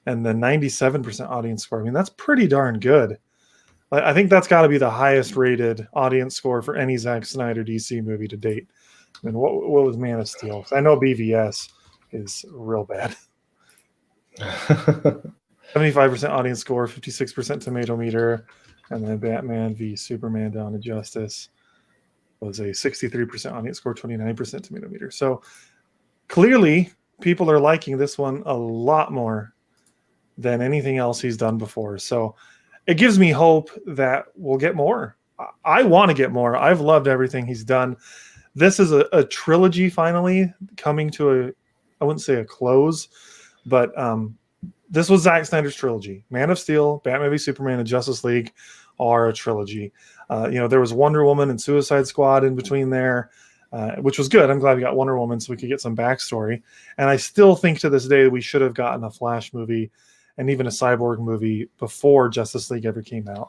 Speaker 1: And the 97% audience score. I mean, that's pretty darn good. I think that's got to be the highest rated audience score for any Zack Snyder DC movie to date. I mean, what was Man of Steel? I know BVS is real bad. 75% audience score, 56% tomato meter, and then Batman v Superman: Dawn of Justice was a 63% audience score, 29% tomato meter. So clearly, people are liking this one a lot more than anything else he's done before. So it gives me hope that we'll get more. I want to get more. I've loved everything he's done. This is a trilogy finally coming to I wouldn't say a close, but this was Zack Snyder's trilogy. Man of Steel, Batman v Superman, and Justice League are a trilogy. There was Wonder Woman and Suicide Squad in between there, which was good. I'm glad we got Wonder Woman so we could get some backstory. And I still think to this day we should have gotten a Flash movie and even a Cyborg movie before Justice League ever came out.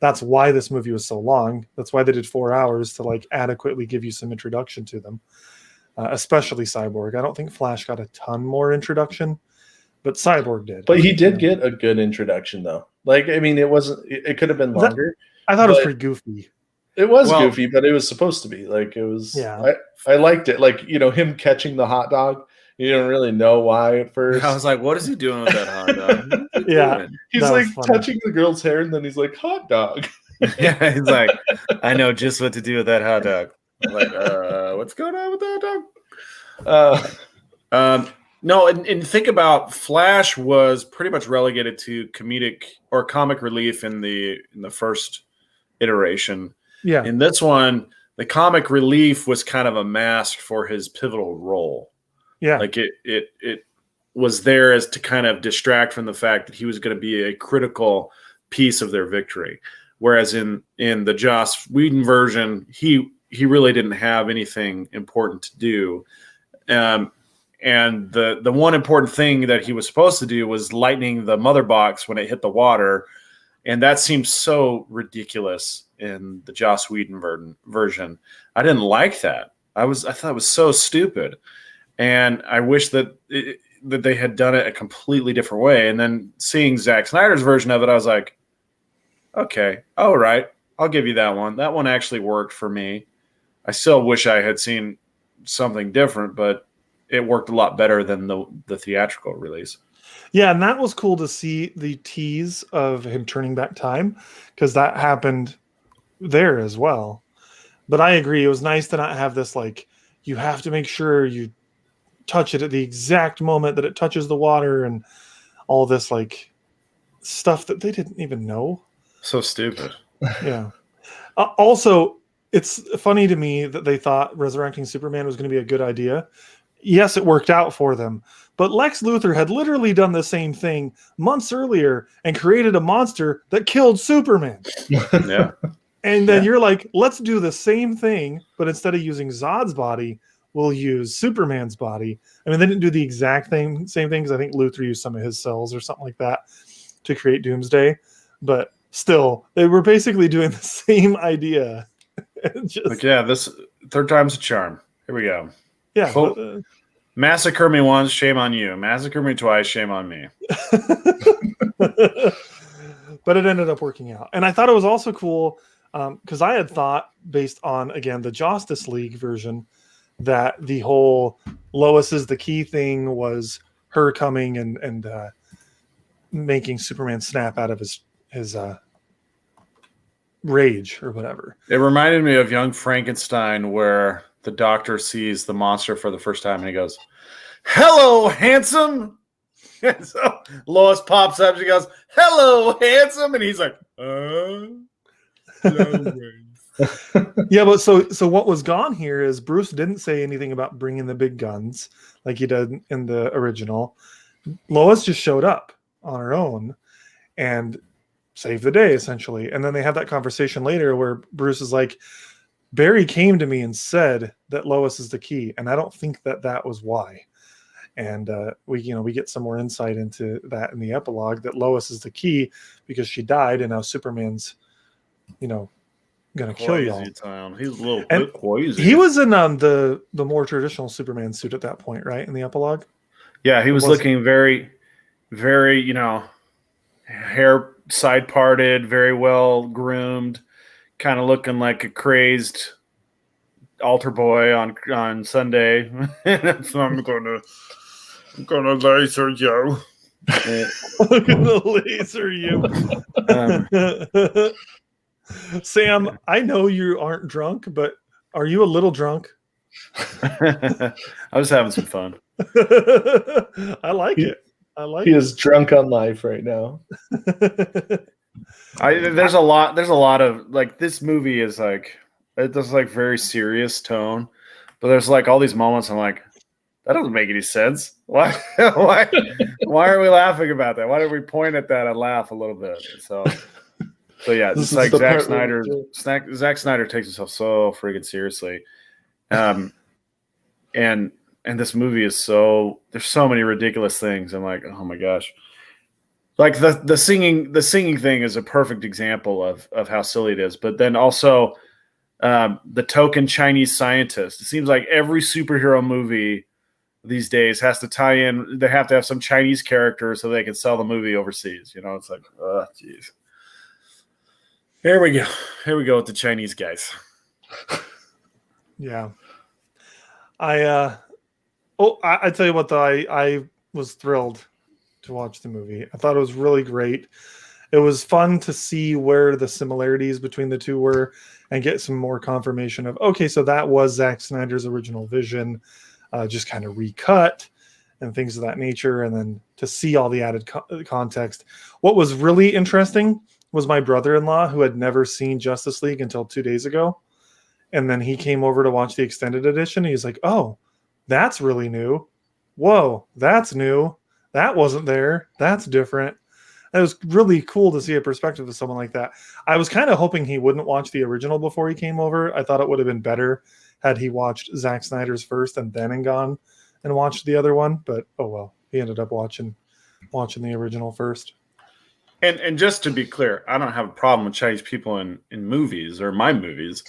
Speaker 1: That's why this movie was so long. That's why they did 4 hours to adequately give you some introduction to them, especially Cyborg. I don't think Flash got a ton more introduction, but Cyborg did.
Speaker 3: But he did get a good introduction, though. It could have been longer.
Speaker 1: I thought it was pretty goofy.
Speaker 3: It was goofy, but it was supposed to be. It was. Yeah. I liked it. Him catching the hot dog. You don't really know why at first.
Speaker 2: I was like, what is he doing with that hot dog?
Speaker 1: Yeah.
Speaker 3: He's touching the girl's hair, and then he's like, hot dog.
Speaker 2: Yeah, he's like, I know just what to do with that hot dog. I'm like, what's going on with that dog? No, and think about Flash was pretty much relegated to comedic or comic relief in the first iteration.
Speaker 1: Yeah.
Speaker 2: In this one, the comic relief was kind of a mask for his pivotal role.
Speaker 1: Yeah.
Speaker 2: It was there as to kind of distract from the fact that he was going to be a critical piece of their victory. Whereas in the Joss Whedon version, he really didn't have anything important to do. And the one important thing that he was supposed to do was lightning the mother box when it hit the water. And that seems so ridiculous in the Joss Whedon version. I didn't like that. I thought it was so stupid. And I wish that they had done it a completely different way. And then seeing Zack Snyder's version of it, I was like, okay, all right, I'll give you that one. That one actually worked for me. I still wish I had seen something different, but it worked a lot better than the theatrical release.
Speaker 1: Yeah, and that was cool to see the tease of him turning back time, because that happened there as well. But I agree, it was nice to not have this you have to make sure you touch it at the exact moment that it touches the water and all this stuff that they didn't even know.
Speaker 2: So stupid.
Speaker 1: Yeah. Also, it's funny to me that they thought resurrecting Superman was going to be a good idea. Yes, it worked out for them, but Lex Luthor had literally done the same thing months earlier and created a monster that killed Superman.
Speaker 2: Yeah.
Speaker 1: And then you're like, let's do the same thing, but instead of using Zod's body, we'll use Superman's body. I mean, they didn't do the exact same thing, because I think Luthor used some of his cells or something like that to create Doomsday. But still, they were basically doing the same idea.
Speaker 2: This third time's a charm. Here we go.
Speaker 1: Yeah.
Speaker 2: Massacre me once, shame on you. Massacre me twice, shame on me.
Speaker 1: But it ended up working out. And I thought it was also cool because I had thought, based on, again, the Justice League version, that the whole Lois is the key thing was her coming and making Superman snap out of his rage or whatever.
Speaker 2: It reminded me of Young Frankenstein, where the doctor sees the monster for the first time and he goes, "Hello, handsome." And so Lois pops up. She goes, "Hello, handsome," and he's like,
Speaker 1: Yeah, but so what was gone here is Bruce didn't say anything about bringing the big guns like he did in the original. Lois just showed up on her own and saved the day essentially. And then they have that conversation later where Bruce is like, Barry came to me and said that Lois is the key, and I don't think that was why. And we get some more insight into that in the epilogue, that Lois is the key because she died, and now Superman's gonna kill y'all.
Speaker 2: Town. He's a little
Speaker 1: And
Speaker 2: bit crazy.
Speaker 1: He was in the more traditional Superman suit at that point, right? In the epilogue.
Speaker 2: Yeah, he was looking very, very, hair side parted, very well groomed, kind of looking like a crazed altar boy on Sunday. So I'm gonna laser you.
Speaker 1: I'm gonna laser you. Sam, I know you aren't drunk, but are you a little drunk?
Speaker 2: I was having some fun.
Speaker 1: I like it.
Speaker 3: He is drunk on life right now.
Speaker 2: There's a lot of like, this movie is like, it does like very serious tone, but there's like all these moments I'm like, that doesn't make any sense. Why are we laughing about that? Why did we point at that and laugh a little bit? So yeah, it's like Zack Snyder takes himself so freaking seriously. And this movie is there's so many ridiculous things. I'm like, oh my gosh. Like the singing thing is a perfect example of how silly it is. But then also the token Chinese scientist. It seems like every superhero movie these days has to tie in. They have to have some Chinese character so they can sell the movie overseas. It's like, oh, jeez. Here we go with the Chinese guys.
Speaker 1: Yeah. I tell you what, though, I was thrilled to watch the movie. I thought it was really great. It was fun to see where the similarities between the two were and get some more confirmation of, okay, so that was Zack Snyder's original vision, just kind of recut and things of that nature. And then to see all the added context. What was really interesting was my brother-in-law, who had never seen Justice League until 2 days ago. And then he came over to watch the extended edition. He's like, oh, that's really new. Whoa, that's new. That wasn't there. That's different. It was really cool to see a perspective of someone like that. I was kind of hoping he wouldn't watch the original before he came over. I thought it would have been better had he watched Zack Snyder's first and then gone and watched the other one. But oh well, he ended up watching the original first.
Speaker 2: And just to be clear, I don't have a problem with Chinese people in movies or my movies,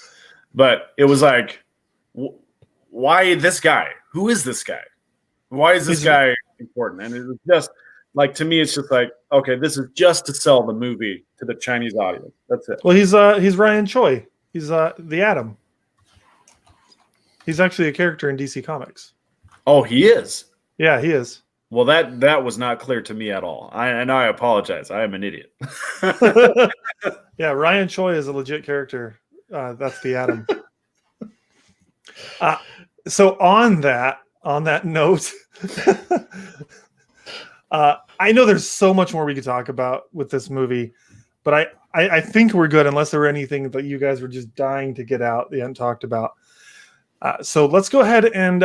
Speaker 2: but it was like, why this guy? Who is this guy? Why is this guy important? And it was just like, to me, it's just like, okay, this is just to sell the movie to the Chinese audience. That's it.
Speaker 1: Well, he's Ryan Choi. He's the Atom. He's actually a character in DC Comics.
Speaker 2: Oh, he is?
Speaker 1: Yeah, he is.
Speaker 2: Well, that was not clear to me at all. And I apologize. I am an idiot.
Speaker 1: Yeah, Ryan Choi is a legit character. That's the Atom. So on that note, I know there's so much more we could talk about with this movie, but I think we're good unless there were anything that you guys were just dying to get out that you hadn't talked about. So let's go ahead and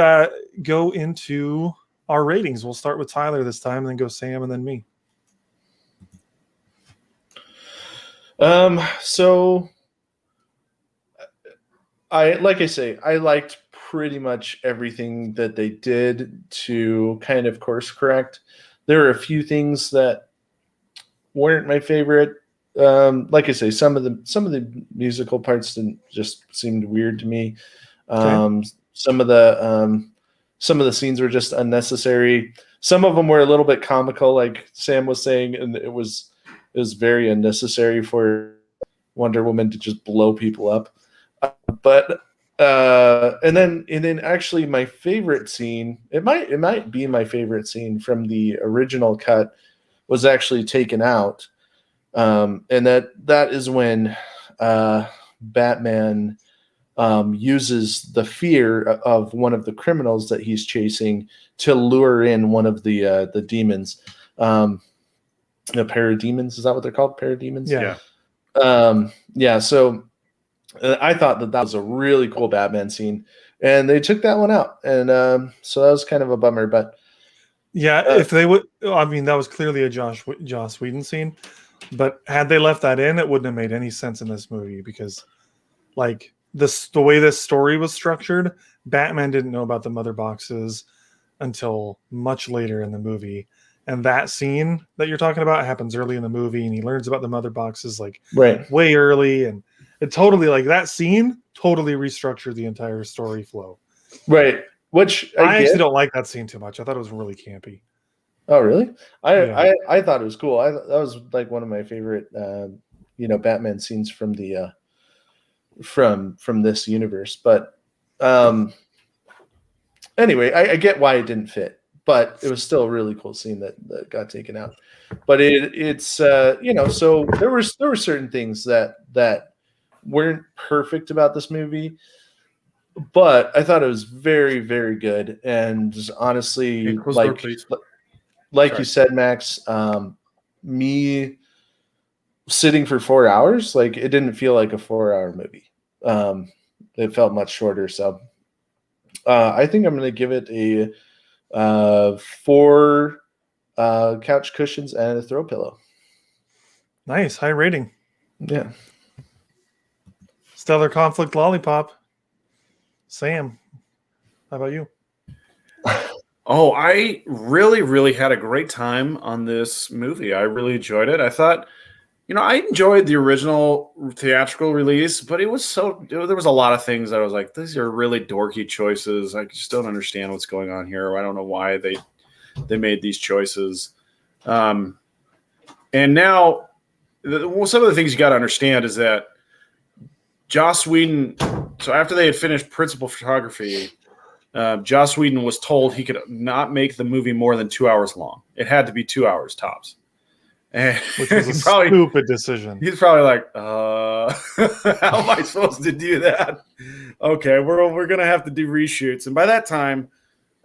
Speaker 1: go into our ratings. We'll start with Tyler this time, and then go Sam, and then me.
Speaker 3: So I liked pretty much everything that they did to kind of course correct. There are a few things that weren't my favorite. Like I say, some of the musical parts just seemed weird to me.
Speaker 1: Okay.
Speaker 3: Some of the scenes were just unnecessary. Some of them were a little bit comical, like Sam was saying, and it was very unnecessary for Wonder Woman to just blow people up. And then actually my favorite scene, it might be my favorite scene from the original cut, was actually taken out. And that is when Batman uses the fear of one of the criminals that he's chasing to lure in one of the demons. The parademons, is that what they're called? Parademons?
Speaker 1: Yeah.
Speaker 3: Yeah. So I thought that was a really cool Batman scene, and they took that one out, and so that was kind of a bummer. But
Speaker 1: Yeah, if they would, I mean, that was clearly a Joss Whedon scene, but had they left that in, it wouldn't have made any sense in this movie because, like, the way this story was structured, Batman didn't know about the mother boxes until much later in the movie. And that scene that you're talking about happens early in the movie, and he learns about the mother boxes like way early, and it totally, like, that scene totally restructured the entire story flow.
Speaker 3: Right. Which
Speaker 1: I actually don't like that scene too much. I thought it was really campy.
Speaker 3: Oh, really? I thought it was cool. That was like one of my favorite, Batman scenes from the from this universe. But anyway, I get why it didn't fit, but it was still a really cool scene that got taken out. But it's so there were certain things that weren't perfect about this movie, but I thought it was very, very good. And honestly, like you said, Max, me sitting for 4 hours, like, it didn't feel like a 4-hour movie. It felt much shorter. So I think I'm going to give it a 4 couch cushions and a throw pillow.
Speaker 1: Nice. High rating.
Speaker 3: Yeah.
Speaker 1: Stellar Conflict Lollipop. Sam, how about you?
Speaker 2: Oh, I really, really had a great time on this movie. I really enjoyed it. I thought, I enjoyed the original theatrical release, but there was a lot of things that I was like, these are really dorky choices. I just don't understand what's going on here. I don't know why they made these choices. And now, some of the things you got to understand is that Joss Whedon, so after they had finished principal photography, Joss Whedon was told he could not make the movie more than 2 hours long. It had to be 2 hours tops. And
Speaker 1: which was a stupid decision.
Speaker 2: He's probably like, how am I supposed to do that? Okay, we're going to have to do reshoots. And by that time,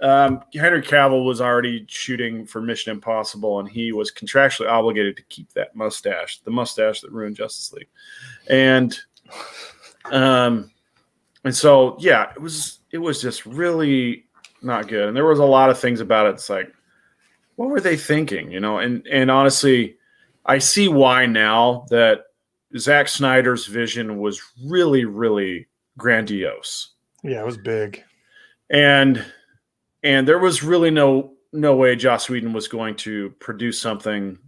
Speaker 2: Henry Cavill was already shooting for Mission Impossible, and he was contractually obligated to keep that mustache, the mustache that ruined Justice League. And so, yeah, it was just really not good. And there was a lot of things about it. It's like, what were they thinking? And honestly, I see why now that Zack Snyder's vision was really, really grandiose.
Speaker 1: Yeah, it was big.
Speaker 2: And there was really no way Joss Whedon was going to produce something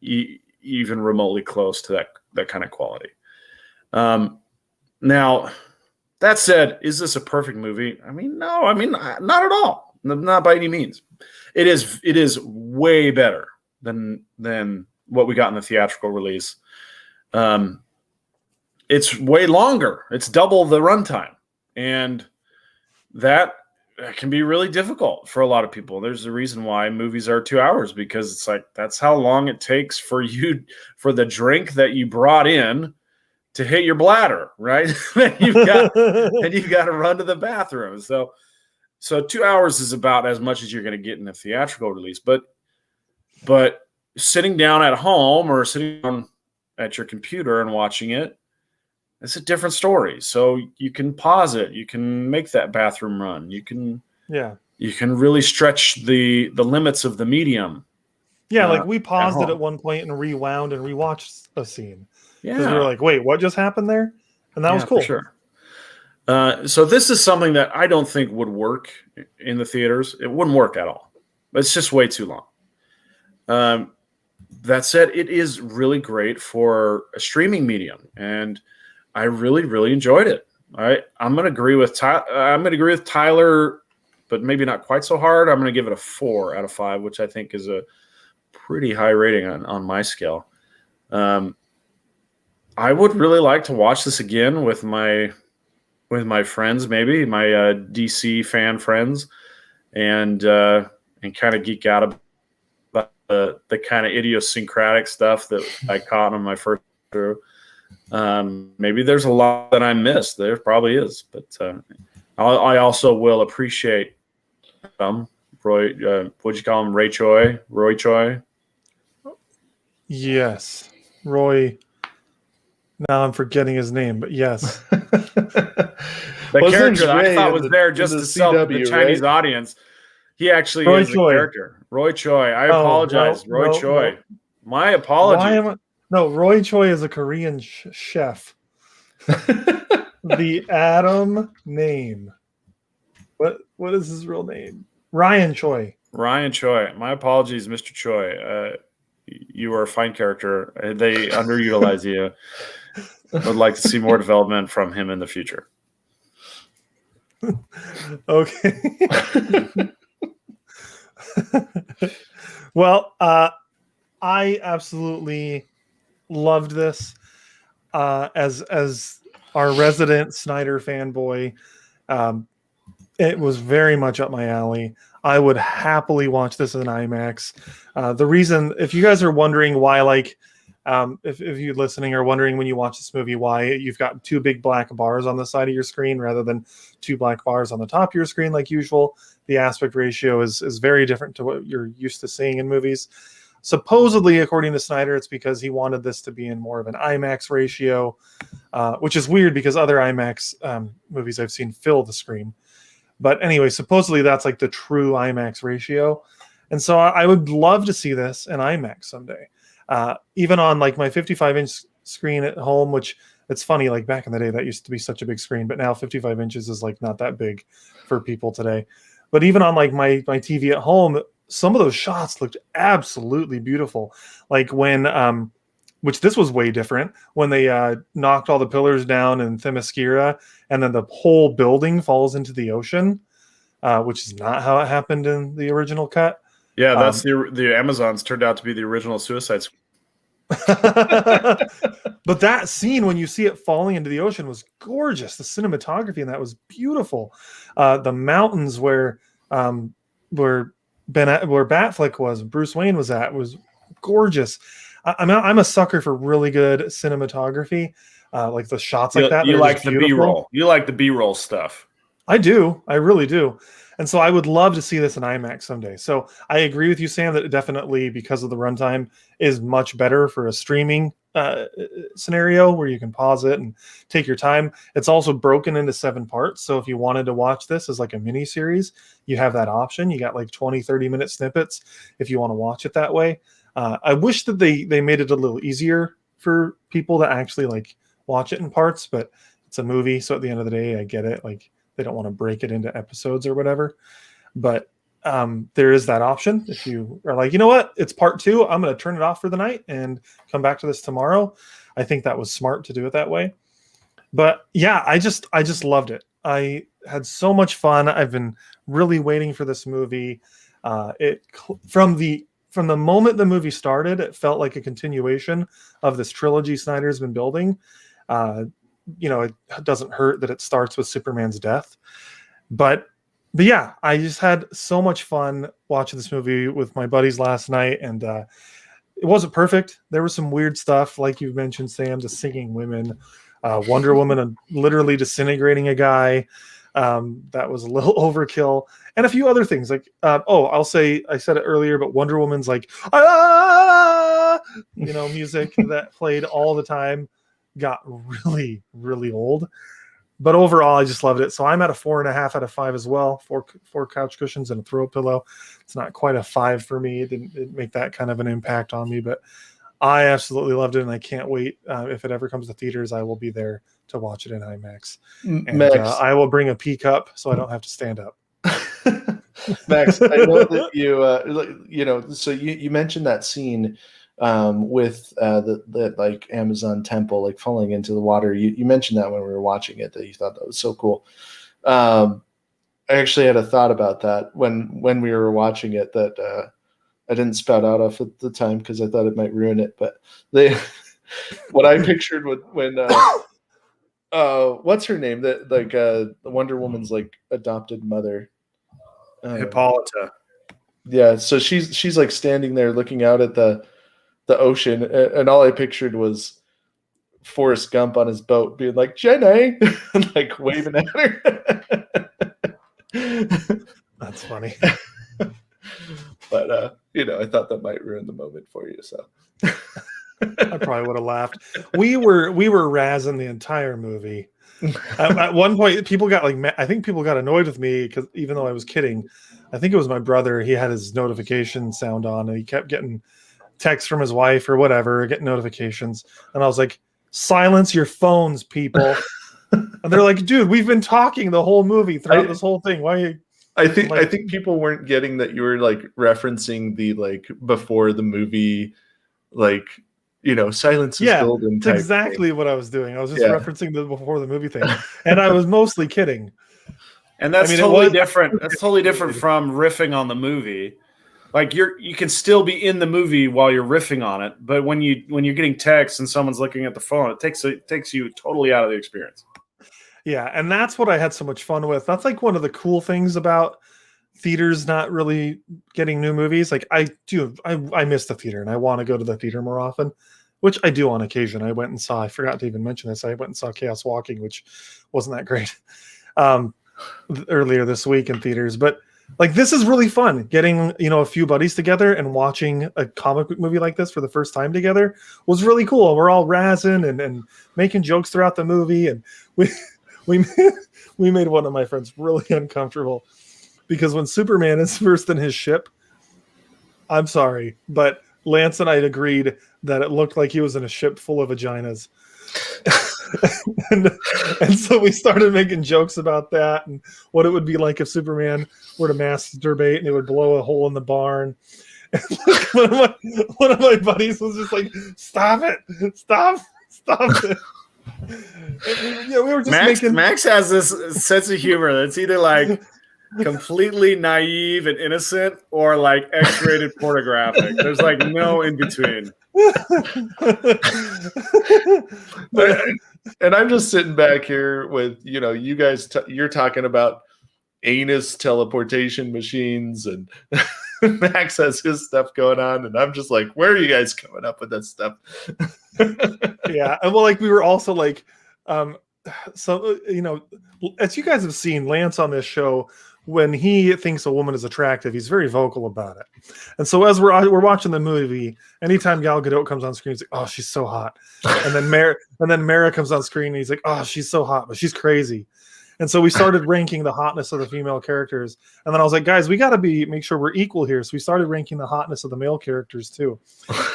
Speaker 2: even remotely close to that kind of quality. Now, that said, is this a perfect movie? I mean, no. I mean, not at all. Not by any means. It is way better than what we got in the theatrical release. It's way longer. It's double the runtime, and that can be really difficult for a lot of people. There's a reason why movies are 2 hours, because it's like that's how long it takes for the drink that you brought in to hit your bladder, right? and you've got to run to the bathroom. So 2 hours is about as much as you're going to get in a theatrical release. But sitting down at home or sitting down at your computer and watching it, it's a different story. So you can pause it. You can make that bathroom run. You can really stretch the limits of the medium.
Speaker 1: Yeah, like we paused it at one point and rewound and rewatched a scene. Because we were like, wait, what just happened there? And that was cool.
Speaker 2: For sure. So this is something that I don't think would work in the theaters. It wouldn't work at all. It's just way too long. That said, it is really great for a streaming medium, and I really, really enjoyed it. All right, I'm going to agree with Tyler, but maybe not quite so hard. I'm going to give it a 4 out of 5, which I think is a pretty high rating on my scale. I would really like to watch this again with my friends, maybe my DC fan friends, and kind of geek out about the kind of idiosyncratic stuff that I caught on my first through. Maybe there's a lot that I missed. There probably is, but I also will appreciate Roy. What'd you call him? Roy Choi.
Speaker 1: Yes, Roy. Now I'm forgetting his name, but yes.
Speaker 2: The
Speaker 3: Well, his
Speaker 2: character
Speaker 3: name's
Speaker 2: that I
Speaker 3: Ray
Speaker 2: thought
Speaker 3: in
Speaker 2: was
Speaker 3: the-
Speaker 2: there
Speaker 3: in
Speaker 2: just
Speaker 3: the
Speaker 2: to sell to the
Speaker 3: CW,
Speaker 2: Chinese
Speaker 3: right?
Speaker 2: audience. He actually
Speaker 1: Roy
Speaker 2: is
Speaker 1: Choi.
Speaker 2: the character. Roy Choi. I
Speaker 1: Oh,
Speaker 2: apologize.
Speaker 1: no,
Speaker 2: Roy
Speaker 1: no,
Speaker 2: Choi.
Speaker 1: no.
Speaker 2: My
Speaker 1: Why
Speaker 2: apologies.
Speaker 1: am I? No, Roy Choi is a Korean chef. The Adam name. What is his real name? Ryan Choi.
Speaker 2: Ryan Choi. My apologies, Mr. Choi. You are a fine character. They underutilize you. Would like to see more development from him in the future.
Speaker 1: Okay. Well, I absolutely loved this. As our resident Snyder fanboy, it was very much up my alley. I would happily watch this in IMAX. The reason, if you guys are wondering why, like, if you listening are wondering when you watch this movie why you've got two big black bars on the side of your screen rather than two black bars on the top of your screen like usual, the aspect ratio is very different to what you're used to seeing in movies. Supposedly, according to Snyder, it's because he wanted this to be in more of an IMAX ratio, which is weird because other IMAX movies I've seen fill the screen. But anyway, supposedly that's like the true IMAX ratio. And so I would love to see this in IMAX someday. Even on like my 55-inch screen at home, which it's funny, like back in the day, that used to be such a big screen, but now 55 inches is like not that big for people today. But even on like my TV at home, some of those shots looked absolutely beautiful. Like when, which this was way different, when they knocked all the pillars down in Themyscira and then the whole building falls into the ocean, which is not how it happened in the original cut.
Speaker 2: Yeah, that's the Amazons turned out to be the original Suicide Squad.
Speaker 1: But that scene when you see it falling into the ocean was gorgeous. The cinematography in that was beautiful. The mountains where Batfleck was, Bruce Wayne was at, was gorgeous. I'm a sucker for really good cinematography, like the shots like that.
Speaker 2: You
Speaker 1: They're
Speaker 2: like
Speaker 1: just
Speaker 2: the
Speaker 1: beautiful.
Speaker 2: B-roll. You like the B-roll stuff.
Speaker 1: I do. I really do. And so I would love to see this in IMAX someday. So I agree with you, Sam, that it definitely, because of the runtime, is much better for a streaming scenario where you can pause it and take your time. It's also broken into 7 parts. So if you wanted to watch this as like a mini series, you have that option. You got like 20, 30-minute snippets if you want to watch it that way. I wish that they made it a little easier for people to actually like watch it in parts, but it's a movie. So at the end of the day, I get it. Like, they don't want to break it into episodes or whatever, but there is that option. If you are like, you know what, it's part 2, I'm going to turn it off for the night and come back to this tomorrow. I think that was smart to do it that way. But yeah, I just loved it. I had so much fun. I've been really waiting for this movie. From the moment the movie started, it felt like a continuation of this trilogy Snyder's been building. It doesn't hurt that it starts with Superman's death, but yeah, I just had so much fun watching this movie with my buddies last night, and it wasn't perfect. There was some weird stuff, like you mentioned, Sam, the singing women, Wonder Woman literally disintegrating a guy. That was a little overkill, and a few other things like I'll say, I said it earlier, but Wonder Woman's like music that played all the time got really, really old. But overall, I just loved it. So I'm at a 4.5 out of 5 as well. Four couch cushions and a throw pillow. It's not quite a 5 for me. It didn't make that kind of an impact on me, but I absolutely loved it, and I can't wait. If it ever comes to theaters, I will be there to watch it in IMAX. And I will bring a pea cup so I don't have to stand up.
Speaker 3: Max, I know that so you mentioned that scene with the like Amazon temple like falling into the water. You mentioned that when we were watching it, that you thought that was so cool. I actually had a thought about that when we were watching it that I didn't spout out of at the time because I thought it might ruin it. But what I pictured when what's her name, that like the Wonder Woman's like adopted mother,
Speaker 2: Hippolyta.
Speaker 3: Yeah, so she's like standing there looking out at the ocean, and all I pictured was Forrest Gump on his boat, being like Jenny, and like waving at her.
Speaker 1: That's funny.
Speaker 3: But I thought that might ruin the moment for you. So
Speaker 1: I probably would have laughed. We were razzing the entire movie. At one point, people got I think people got annoyed with me because even though I was kidding, I think it was my brother. He had his notification sound on, and he kept getting texts from his wife or whatever, getting notifications, and I was like, "Silence your phones, people!" And they're like, "Dude, we've been talking the whole movie throughout this whole thing. Why?" Are you?
Speaker 3: I think people weren't getting that you were like referencing the like before the movie, like silence is golden.
Speaker 1: That's exactly what I was doing. I was just referencing the before the movie thing, and I was mostly kidding.
Speaker 2: And that's totally different. That's totally different from riffing on the movie. Like you can still be in the movie while you're riffing on it, but when you're getting texts and someone's looking at the phone, it takes you totally out of the experience.
Speaker 1: Yeah, and that's what I had so much fun with. That's like one of the cool things about theaters not really getting new movies. Like I miss the theater and I want to go to the theater more often, which I do on occasion. I forgot to even mention this. I went and saw Chaos Walking, which wasn't that great earlier this week in theaters. But like this is really fun getting, a few buddies together and watching a comic book movie like this for the first time together was really cool. We're all razzing and making jokes throughout the movie, and we made one of my friends really uncomfortable because when Superman is first in his ship, I'm sorry, but Lance and I agreed that it looked like he was in a ship full of vaginas. and so we started making jokes about that and what it would be like if Superman were to masturbate and it would blow a hole in the barn. And one of my buddies was just like, "Stop it! Stop it!" We were just
Speaker 2: Max has this sense of humor that's either like completely naive and innocent or like X-rated pornographic. There's like no in between.
Speaker 3: And I'm just sitting back here with you guys. You're talking about anus teleportation machines, and Max has his stuff going on, and I'm just like, where are you guys coming up with that stuff?
Speaker 1: Yeah, and well, like we were also like, so as you guys have seen, Lance on this show, when he thinks a woman is attractive, he's very vocal about it. And so as we're watching the movie, anytime Gal Gadot comes on screen, he's like, "Oh, she's so hot." And then Mara comes on screen, and he's like, "Oh, she's so hot, but she's crazy." And so we started ranking the hotness of the female characters. And then I was like, "Guys, we got to make sure we're equal here." So we started ranking the hotness of the male characters too.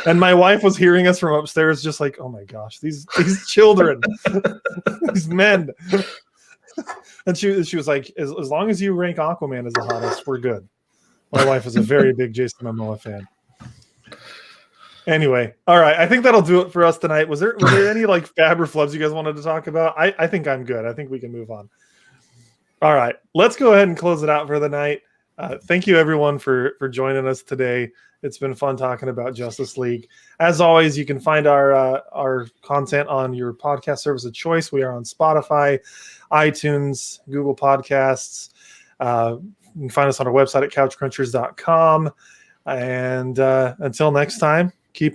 Speaker 1: And my wife was hearing us from upstairs, just like, "Oh my gosh, these children, these men." And she was like, as long as you rank Aquaman as the hottest, we're good. My wife is a very big Jason Momoa fan. Anyway, all right. I think that'll do it for us tonight. Was there any like fab or flubs you guys wanted to talk about? I think I'm good. I think we can move on. All right. Let's go ahead and close it out for the night. Thank you everyone for joining us today. It's been fun talking about Justice League. As always, you can find our content on your podcast service of choice. We are on Spotify, iTunes, Google Podcasts. You can find us on our website at couchcrunchers.com. And until next time,